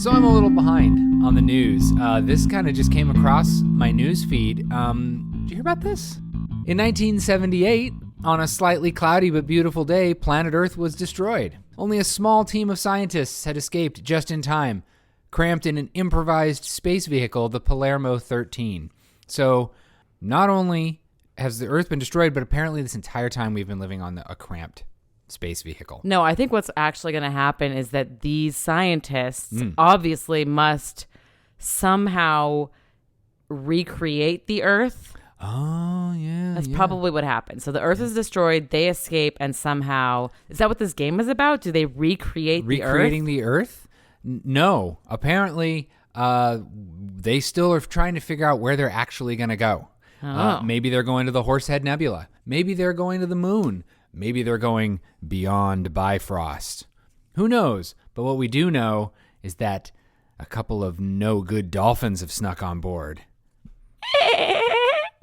So I'm a little behind on the news. This kind of just came across my news feed. Did you hear about this? In 1978, on a slightly cloudy but beautiful day, planet Earth was destroyed. Only a small team of scientists had escaped just in time, cramped in an improvised space vehicle, the Palermo 13. So not only has the Earth been destroyed, but apparently this entire time we've been living on a cramped space vehicle. No, I think what's actually going to happen is that these scientists obviously must somehow recreate the Earth. Oh, yeah. That's probably what happened. So the Earth is destroyed, they escape, and somehow... Is that what this game is about? Do they recreate the Earth? Recreating the Earth? No. Apparently, they still are trying to figure out where they're actually going to go. Maybe they're going to the Horsehead Nebula. Maybe they're going to the moon. Maybe they're going beyond Bifrost. Who knows? But what we do know is that a couple of no-good dolphins have snuck on board.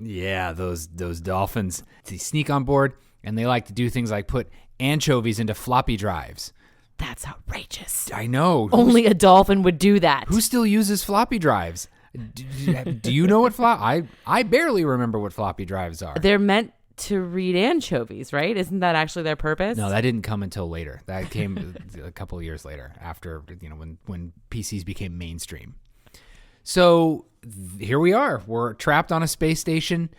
Yeah, those dolphins. They sneak on board, and they like to do things like put anchovies into floppy drives. That's outrageous. I know. Only a dolphin would do that. Who still uses floppy drives? Do you know what I barely remember what floppy drives are. They're meant to read anchovies, right? Isn't that actually their purpose? No, that didn't come until later. That came a couple of years later, after when PCs became mainstream. So here we are. We're trapped on a space station,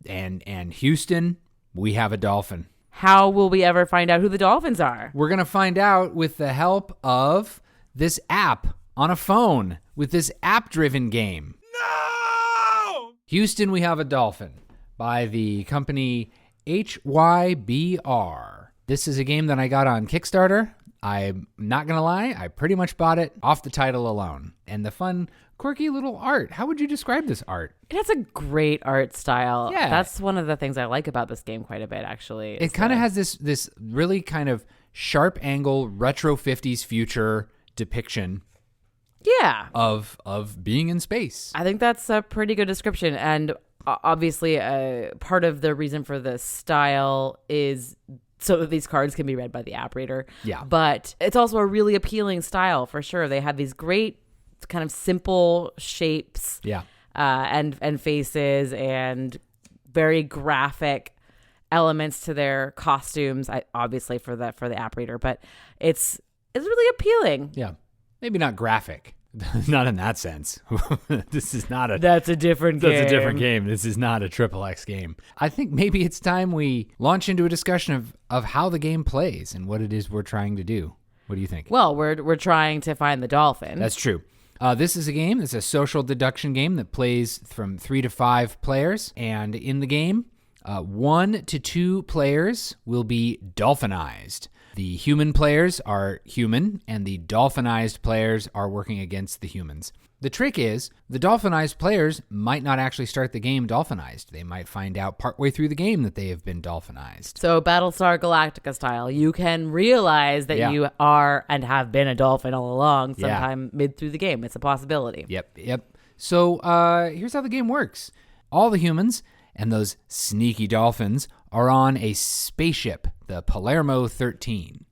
and Houston, we have a dolphin. How will we ever find out who the dolphins are? We're gonna find out with the help of this app on a phone, with this app-driven game. No! Houston, we have a dolphin, by the company HYBR. This is a game that I got on Kickstarter. I'm not going to lie, I pretty much bought it off the title alone. And the fun, quirky little art. How would you describe this art? It has a great art style. Yeah. That's one of the things I like about this game quite a bit, actually. It kind of has this really kind of sharp angle, retro 50s future depiction. Yeah. Of being in space. I think that's a pretty good description. And obviously, part of the reason for the style is so that these cards can be read by the app reader. Yeah. But it's also a really appealing style for sure. They have these great kind of simple shapes. Yeah. And faces and very graphic elements to their costumes. Obviously for the app reader, but it's really appealing. Yeah. Maybe not graphic. Not in that sense. This is not a... That's a different game. That's a different game. This is not a XXX game. I think maybe it's time we launch into a discussion of how the game plays and what it is we're trying to do. What do you think? Well, we're trying to find the dolphin. That's true. This is a game. It's a social deduction game that plays from 3 to 5 players. And in the game, 1 to 2 players will be dolphinized. The human players are human, and the dolphinized players are working against the humans. The trick is, the dolphinized players might not actually start the game dolphinized. They might find out partway through the game that they have been dolphinized. So Battlestar Galactica style, you can realize that you are and have been a dolphin all along sometime mid through the game. It's a possibility. Yep. So here's how the game works. All the humans and those sneaky dolphins are on a spaceship, the Palermo 13.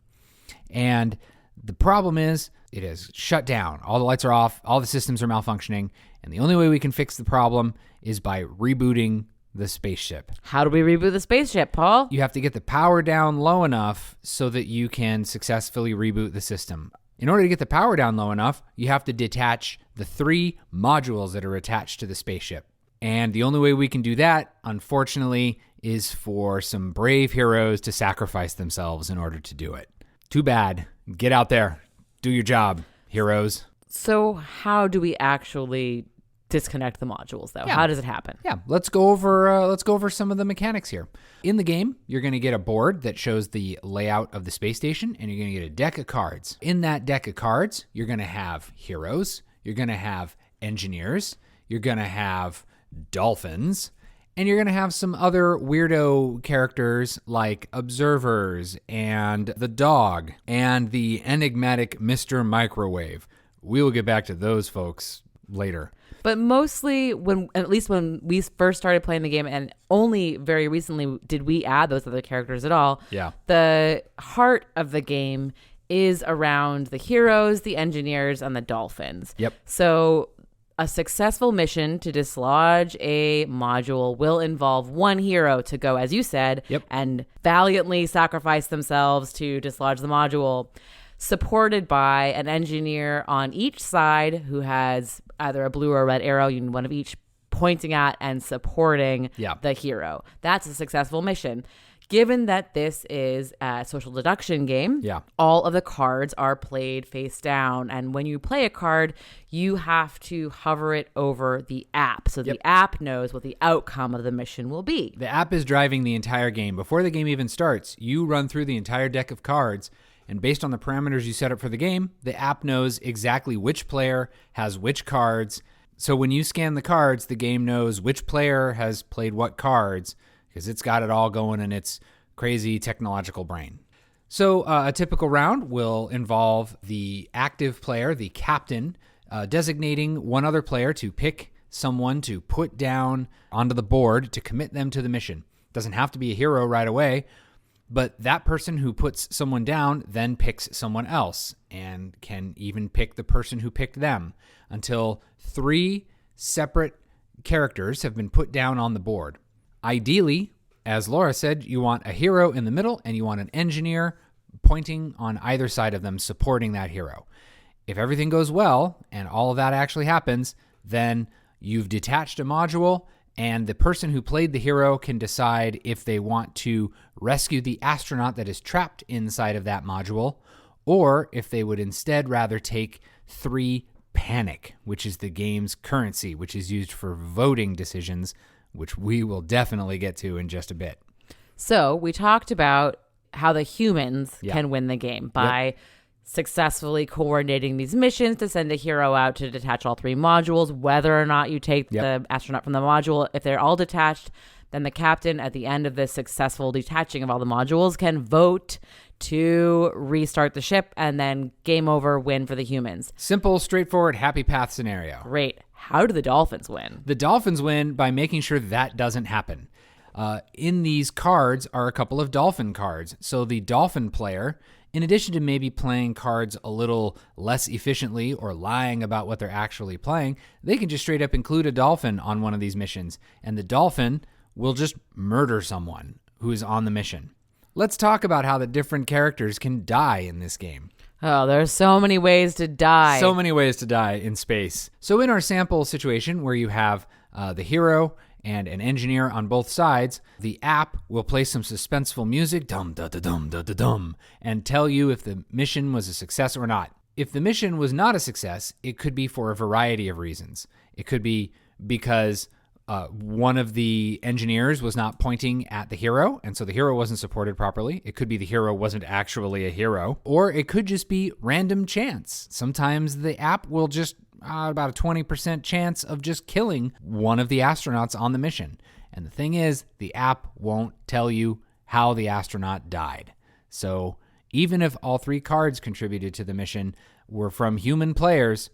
And the problem is, it is shut down. All the lights are off, all the systems are malfunctioning, and the only way we can fix the problem is by rebooting the spaceship. How do we reboot the spaceship, Paul? You have to get the power down low enough so that you can successfully reboot the system. In order to get the power down low enough, you have to detach the 3 modules that are attached to the spaceship. And the only way we can do that, unfortunately, is for some brave heroes to sacrifice themselves in order to do it. Too bad. Get out there. Do your job, heroes. So how do we actually disconnect the modules, though? Yeah. How does it happen? Yeah, let's go over some of the mechanics here. In the game, you're going to get a board that shows the layout of the space station, and you're going to get a deck of cards. In that deck of cards, you're going to have heroes, you're going to have engineers, you're going to have dolphins, and you're going to have some other weirdo characters like observers and the dog and the enigmatic Mr. Microwave. We will get back to those folks later. But mostly, at least when we first started playing the game, and only very recently did we add those other characters at all, the heart of the game is around the heroes, the engineers, and the dolphins. Yep. So a successful mission to dislodge a module will involve one hero to go, as you said, and valiantly sacrifice themselves to dislodge the module, supported by an engineer on each side who has either a blue or a red arrow, one of each, pointing at and supporting the hero. That's a successful mission. Given that this is a social deduction game, all of the cards are played face down. And when you play a card, you have to hover it over the app. So the app knows what the outcome of the mission will be. The app is driving the entire game. Before the game even starts, you run through the entire deck of cards. And based on the parameters you set up for the game, the app knows exactly which player has which cards. So when you scan the cards, the game knows which player has played what cards, because it's got it all going in its crazy technological brain. So a typical round will involve the active player, the captain, designating one other player to pick someone to put down onto the board to commit them to the mission. Doesn't have to be a hero right away, but that person who puts someone down then picks someone else and can even pick the person who picked them until 3 separate characters have been put down on the board. Ideally, as Laura said, you want a hero in the middle and you want an engineer pointing on either side of them, supporting that hero. If everything goes well and all of that actually happens, then you've detached a module and the person who played the hero can decide if they want to rescue the astronaut that is trapped inside of that module, or if they would instead rather take 3 panic, which is the game's currency, which is used for voting decisions, which we will definitely get to in just a bit. So we talked about how the humans can win the game by successfully coordinating these missions to send a hero out to detach all 3 modules, whether or not you take the astronaut from the module. If they're all detached, then the captain, at the end of the successful detaching of all the modules, can vote to restart the ship, and then game over, win for the humans. Simple, straightforward, happy path scenario. Great. How do the dolphins win? The dolphins win by making sure that doesn't happen. In these cards are a couple of Dolphin cards. So the Dolphin player, in addition to maybe playing cards a little less efficiently or lying about what they're actually playing, they can just straight up include a Dolphin on one of these missions, and the Dolphin will just murder someone who is on the mission. Let's talk about how the different characters can die in this game. Oh, there's so many ways to die. So many ways to die in space. So in our sample situation where you have the hero and an engineer on both sides, the app will play some suspenseful music, dum da da dum da da dum, and tell you if the mission was a success or not. If the mission was not a success, it could be for a variety of reasons. It could be because one of the engineers was not pointing at the hero, and so the hero wasn't supported properly. It could be the hero wasn't actually a hero, or it could just be random chance. Sometimes the app will just about a 20% chance of just killing one of the astronauts on the mission. And the thing is, the app won't tell you how the astronaut died. So even if all three cards contributed to the mission were from human players,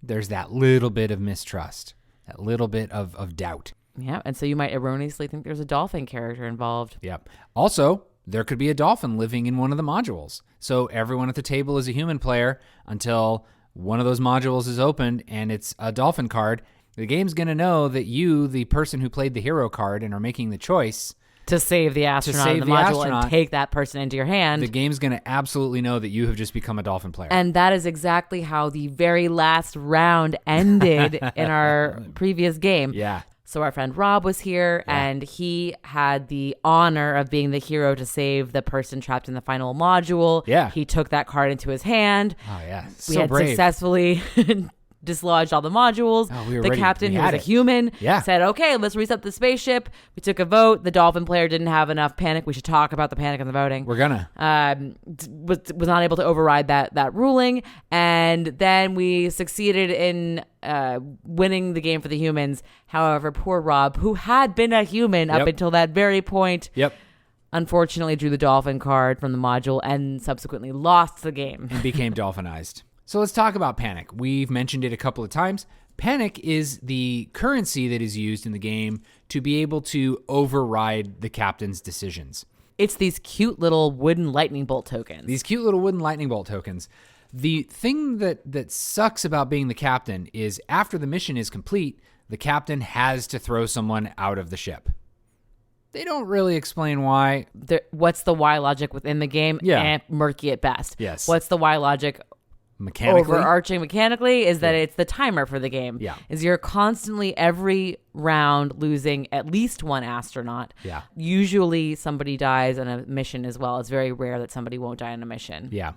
there's that little bit of mistrust, that little bit of doubt. Yeah, and so you might erroneously think there's a Dolphin character involved. Yep. Also, there could be a Dolphin living in one of the modules. So everyone at the table is a human player until one of those modules is opened and it's a Dolphin card. The game's going to know that you, the person who played the hero card and are making the choice to save the astronaut in the module and take that person into your hand. The game's going to absolutely know that you have just become a Dolphin player. And that is exactly how the very last round ended in our previous game. Yeah. So our friend Rob was here, and he had the honor of being the hero to save the person trapped in the final module. Yeah. He took that card into his hand. Oh, yeah. We had successfully dislodged all the modules. Oh, we were the ready. captain, who was a human, said, okay, let's reset the spaceship. We took a vote. The Dolphin player didn't have enough panic. We should talk about the panic and the voting. We're gonna. Was not able to override that ruling. And then we succeeded in winning the game for the humans. However, poor Rob, who had been a human up until that very point, unfortunately drew the Dolphin card from the module and subsequently lost the game. And became Dolphinized. So let's talk about panic. We've mentioned it a couple of times. Panic is the currency that is used in the game to be able to override the captain's decisions. It's these cute little wooden lightning bolt tokens. The thing that sucks about being the captain is after the mission is complete, the captain has to throw someone out of the ship. They don't really explain why. What's the why logic within the game? Murky at best. Yes. What's the why logic overarching mechanically is that it's the timer for the game. Yeah. Is you're constantly every round losing at least one astronaut. Yeah. Usually somebody dies on a mission as well. It's very rare that somebody won't die on a mission. Yeah.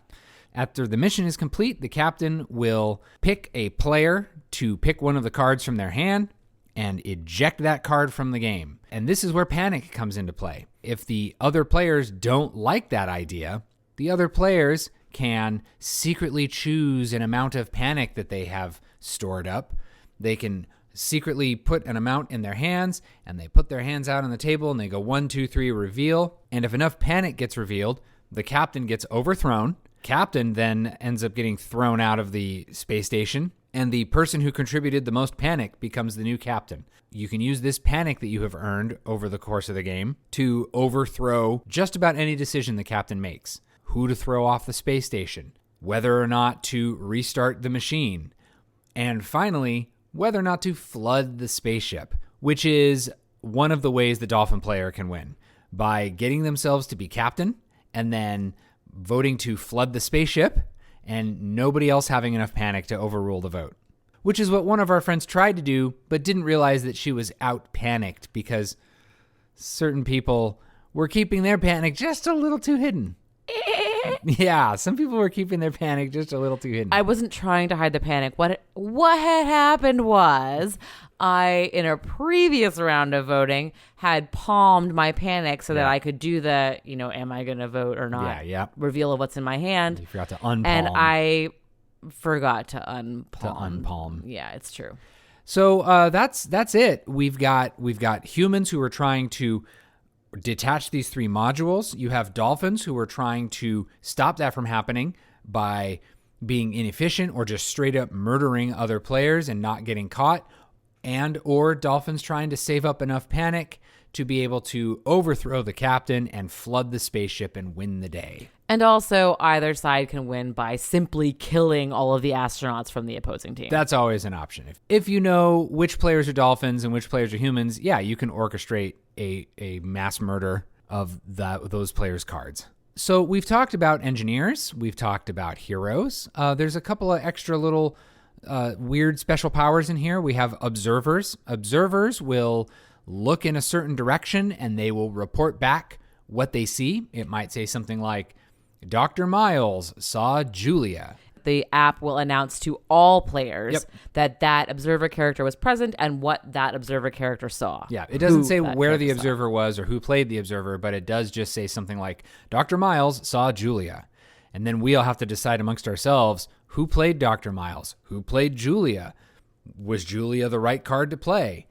After the mission is complete, the captain will pick a player to pick one of the cards from their hand and eject that card from the game. And this is where panic comes into play. If the other players don't like that idea, the other players can secretly choose an amount of panic that they have stored up. They can secretly put an amount in their hands, and they put their hands out on the table, and they go 1, 2, 3, reveal. And if enough panic gets revealed, the captain gets overthrown. Captain then ends up getting thrown out of the space station, and the person who contributed the most panic becomes the new captain. You can use this panic that you have earned over the course of the game to overthrow just about any decision the captain makes. Who to throw off the space station, whether or not to restart the machine, and finally, whether or not to flood the spaceship, which is one of the ways the Dolphin player can win, by getting themselves to be captain and then voting to flood the spaceship and nobody else having enough panic to overrule the vote, which is what one of our friends tried to do, but didn't realize that she was out panicked because certain people were keeping their panic just a little too hidden. Yeah, some people were keeping their panic just a little too hidden. I wasn't trying to hide the panic. What had happened was I, in a previous round of voting, had palmed my panic so that I could do the, am I going to vote or not? Reveal of what's in my hand. You forgot to unpalm. And I forgot to unpalm. unpalm. Yeah, it's true. So that's it. We've got humans who are trying to detach these three modules. You have Dolphins who are trying to stop that from happening by being inefficient or just straight up murdering other players and not getting caught. and or Dolphin's trying to save up enough panic to be able to overthrow the captain and flood the spaceship and win the day. And also, either side can win by simply killing all of the astronauts from the opposing team. That's always an option. If you know which players are Dolphins and which players are humans, yeah, you can orchestrate a mass murder of those players' cards. So we've talked about engineers. We've talked about heroes. There's a couple of extra little weird special powers in here. We have observers. Observers will look in a certain direction and they will report back what they see. It might say something like, Dr. Miles saw Julia. The app will announce to all players that observer character was present and what that observer character saw. Yeah, it doesn't say where the observer was or who played the observer, but it does just say something like, Dr. Miles saw Julia. And then we all have to decide amongst ourselves, who played Dr. Miles? Who played Julia? Was Julia the right card to play?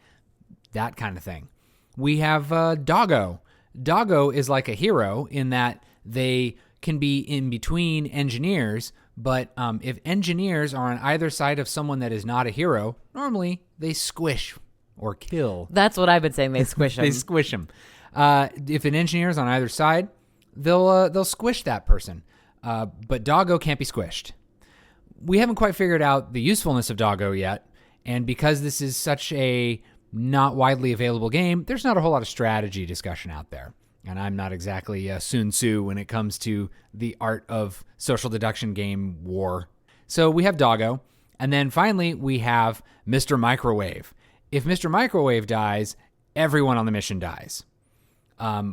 That kind of thing. We have Doggo. Doggo is like a hero in that they can be in between engineers, but if engineers are on either side of someone that is not a hero, normally they squish or kill. That's what I've been saying. They squish them. They squish them. If an engineer is on either side, they'll squish that person. But Doggo can't be squished. We haven't quite figured out the usefulness of Doggo yet, and because this is such a not widely available game, there's not a whole lot of strategy discussion out there. And I'm not exactly Sun Tzu when it comes to the art of social deduction game war. So we have Doggo. And then finally, we have Mr. Microwave. If Mr. Microwave dies, everyone on the mission dies.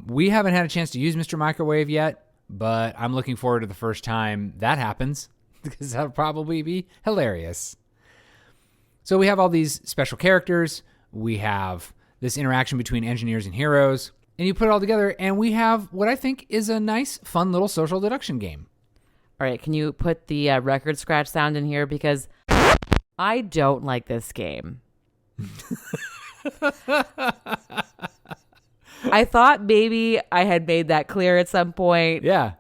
We haven't had a chance to use Mr. Microwave yet, but I'm looking forward to the first time that happens because that'll probably be hilarious. So we have all these special characters. We have this interaction between engineers and heroes. And you put it all together, and we have what I think is a nice, fun little social deduction game. All right, can you put the record scratch sound in here? Because I don't like this game. I thought maybe I had made that clear at some point. Yeah.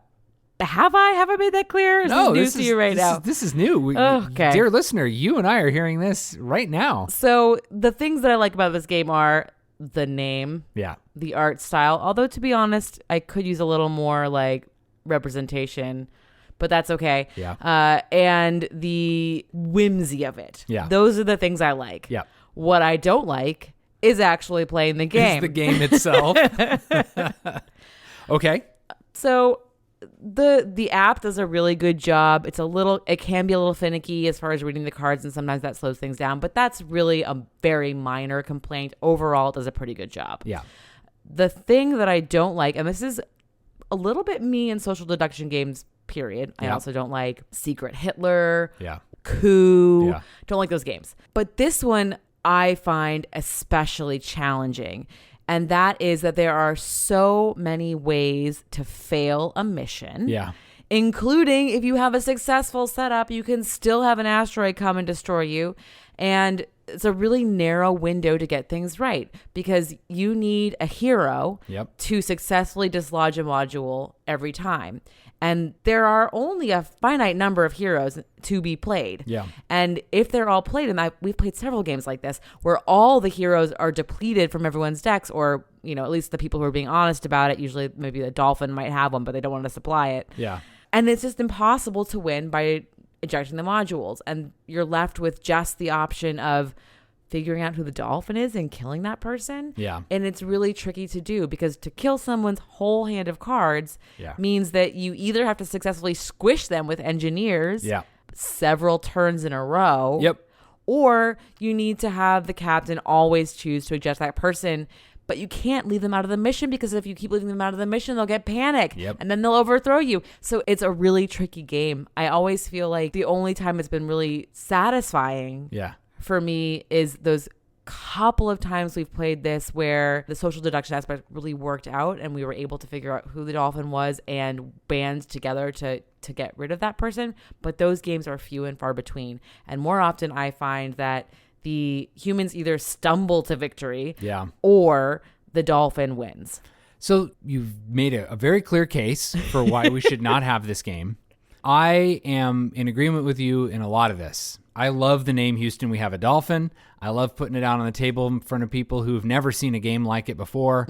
Have I made that clear? No, this is news to you right now. This is new. Okay. Dear listener, you and I are hearing this right now. So the things that I like about this game are the name, the art style. Although, to be honest, I could use a little more like representation, but that's okay. Yeah. And the whimsy of it. Yeah. Those are the things I like. Yeah. What I don't like is actually playing the game. It's the game itself. Okay. So the app does a really good job. It can be a little finicky as far as reading the cards, and sometimes that slows things down, but that's really a very minor complaint. Overall, it does a pretty good job. Yeah. The thing that I don't like, and this is a little bit me in social deduction games, period. I also don't like Secret Hitler, Coup. Yeah. Don't like those games. But this one I find especially challenging. And that is that there are so many ways to fail a mission. Yeah. Including if you have a successful setup, you can still have an asteroid come and destroy you. And it's a really narrow window to get things right because you need a hero to successfully dislodge a module every time. And there are only a finite number of heroes to be played. Yeah. And if they're all played, and we've played several games like this, where all the heroes are depleted from everyone's decks, or, at least the people who are being honest about it, usually maybe the Dolphin might have one, but they don't want to supply it. Yeah. And it's just impossible to win by ejecting the modules. And you're left with just the option of figuring out who the Dolphin is and killing that person. Yeah. And it's really tricky to do because to kill someone's whole hand of cards means that you either have to successfully squish them with engineers several turns in a row. Yep. Or you need to have the captain always choose to eject that person, but you can't leave them out of the mission because if you keep leaving them out of the mission, they'll get panic and then they'll overthrow you. So it's a really tricky game. I always feel like the only time it's been really satisfying for me is those couple of times we've played this where the social deduction aspect really worked out and we were able to figure out who the Dolphin was and band together to get rid of that person. But those games are few and far between. And more often I find that the humans either stumble to victory or the Dolphin wins. So you've made a very clear case for why we should not have this game. I am in agreement with you in a lot of this. I love the name Houston, we have a Dolphin. I love putting it out on the table in front of people who've never seen a game like it before.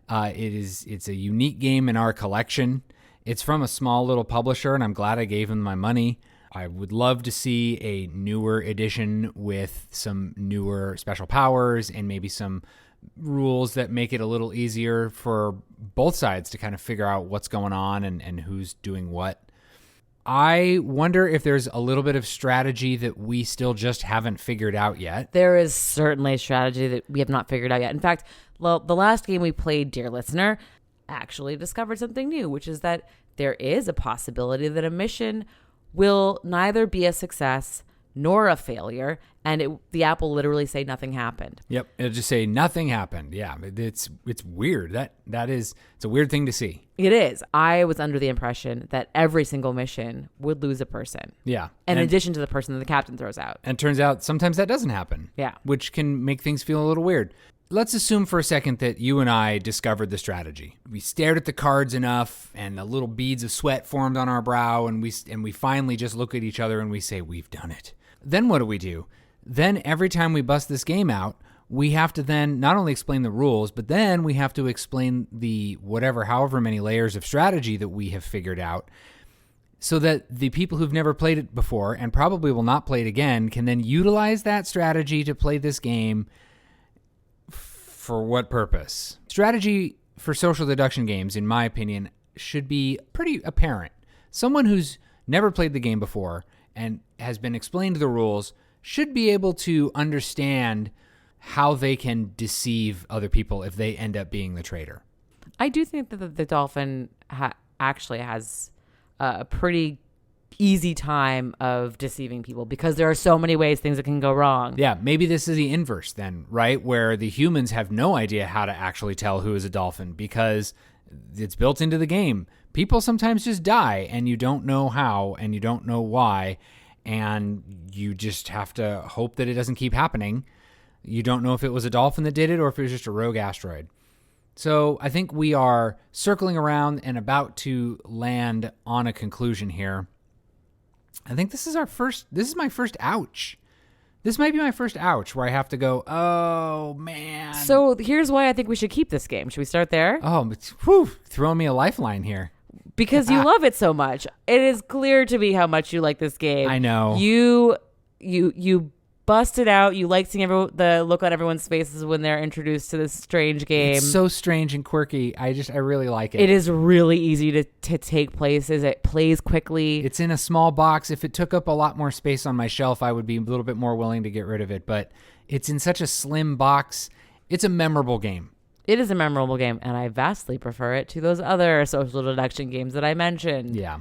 It's a unique game in our collection. It's from a small little publisher, and I'm glad I gave him my money. I would love to see a newer edition with some newer special powers and maybe some rules that make it a little easier for both sides to kind of figure out what's going on and who's doing what. I wonder if there's a little bit of strategy that we still just haven't figured out yet. There is certainly a strategy that we have not figured out yet. In fact, the last game we played, dear listener, actually discovered something new, which is that there is a possibility that a mission will neither be a success nor a failure, and the app will literally say nothing happened. Yep, it'll just say nothing happened. Yeah, it's weird. It's a weird thing to see. It is. I was under the impression that every single mission would lose a person. Yeah. In addition to the person that the captain throws out. And it turns out sometimes that doesn't happen. Yeah. Which can make things feel a little weird. Let's assume for a second that you and I discovered the strategy. We stared at the cards enough, and the little beads of sweat formed on our brow, and we finally just look at each other and we say, we've done it. Then what do? Then every time we bust this game out, we have to then not only explain the rules, but then we have to explain the however many layers of strategy that we have figured out, so that the people who've never played it before and probably will not play it again can then utilize that strategy to play this game. For what purpose? Strategy for social deduction games, in my opinion, should be pretty apparent. Someone who's never played the game before and has been explained the rules should be able to understand how they can deceive other people if they end up being the traitor. I do think that the Dolphin actually has a pretty easy time of deceiving people because there are so many ways things that can go wrong. Yeah, maybe this is the inverse then, right? Where the humans have no idea how to actually tell who is a dolphin because it's built into the game. People sometimes just die and you don't know how and you don't know why, and you just have to hope that it doesn't keep happening. You don't know if it was a dolphin that did it or if it was just a rogue asteroid. So I think we are circling around and about to land on a conclusion here. I think this is my first ouch. This might be my first ouch where I have to go, oh, man. So here's why I think we should keep this game. Should we start there? Oh, throwing me a lifeline here. Because you love it so much. It is clear to me how much you like this game. I know. You busted out. You like seeing the look on everyone's faces when they're introduced to this strange game. It's so strange and quirky. I really like it. It is really easy to take places. It plays quickly. It's in a small box. If it took up a lot more space on my shelf, I would be a little bit more willing to get rid of it. But it's in such a slim box. It's a memorable game. It is a memorable game, and I vastly prefer it to those other social deduction games that I mentioned. Yeah.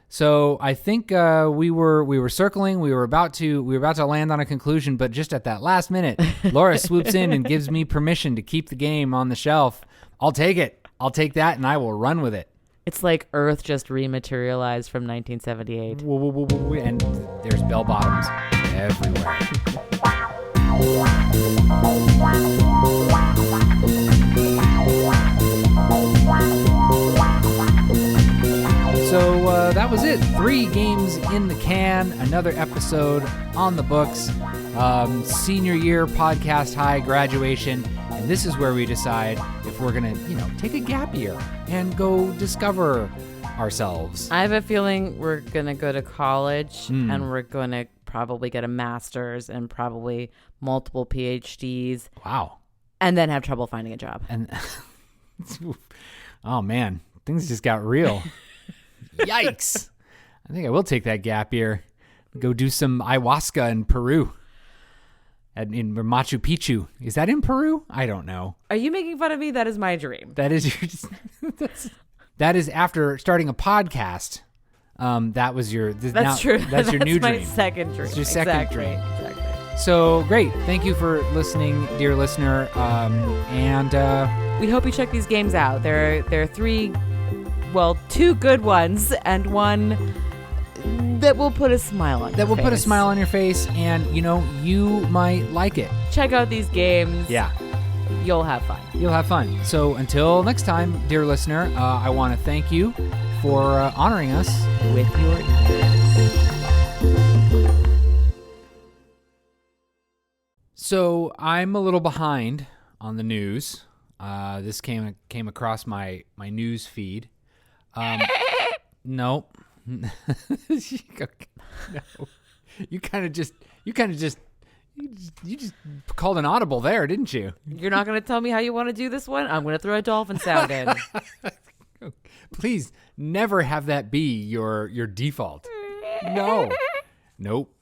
So I think we were circling. We were about to land on a conclusion, but just at that last minute, Laura swoops in and gives me permission to keep the game on the shelf. I'll take it. I'll take that, and I will run with it. It's like Earth just rematerialized from 1978. And there's bell bottoms everywhere. So that was it. 3 games in the can. Another episode on the books. Senior year podcast high, graduation. And this is where we decide if we're going to, take a gap year and go discover ourselves. I have a feeling we're going to go to college and we're going to probably get a master's and probably multiple PhDs. Wow. And then have trouble finding a job. And oh, man. Things just got real. Yikes. I think I will take that gap year. Go do some ayahuasca in Peru. In Machu Picchu. Is that in Peru? I don't know. Are you making fun of me? That is my dream. That is after starting a podcast. That was your... That's true. That's your new dream. That's my second dream. It's your second dream. Exactly. So, great. Thank you for listening, dear listener. We hope you check these games out. There are 3... Well, 2 good ones and one that will put a smile on your face. That will put a smile on your face, and, you might like it. Check out these games. Yeah. You'll have fun. You'll have fun. So until next time, dear listener, I want to thank you for honoring us with your ears. So I'm a little behind on the news. This came across my news feed. No. No. You just called an audible there, didn't you? You're not going to tell me how you want to do this one? I'm going to throw a dolphin sound in. Please never have that be your default. No. Nope.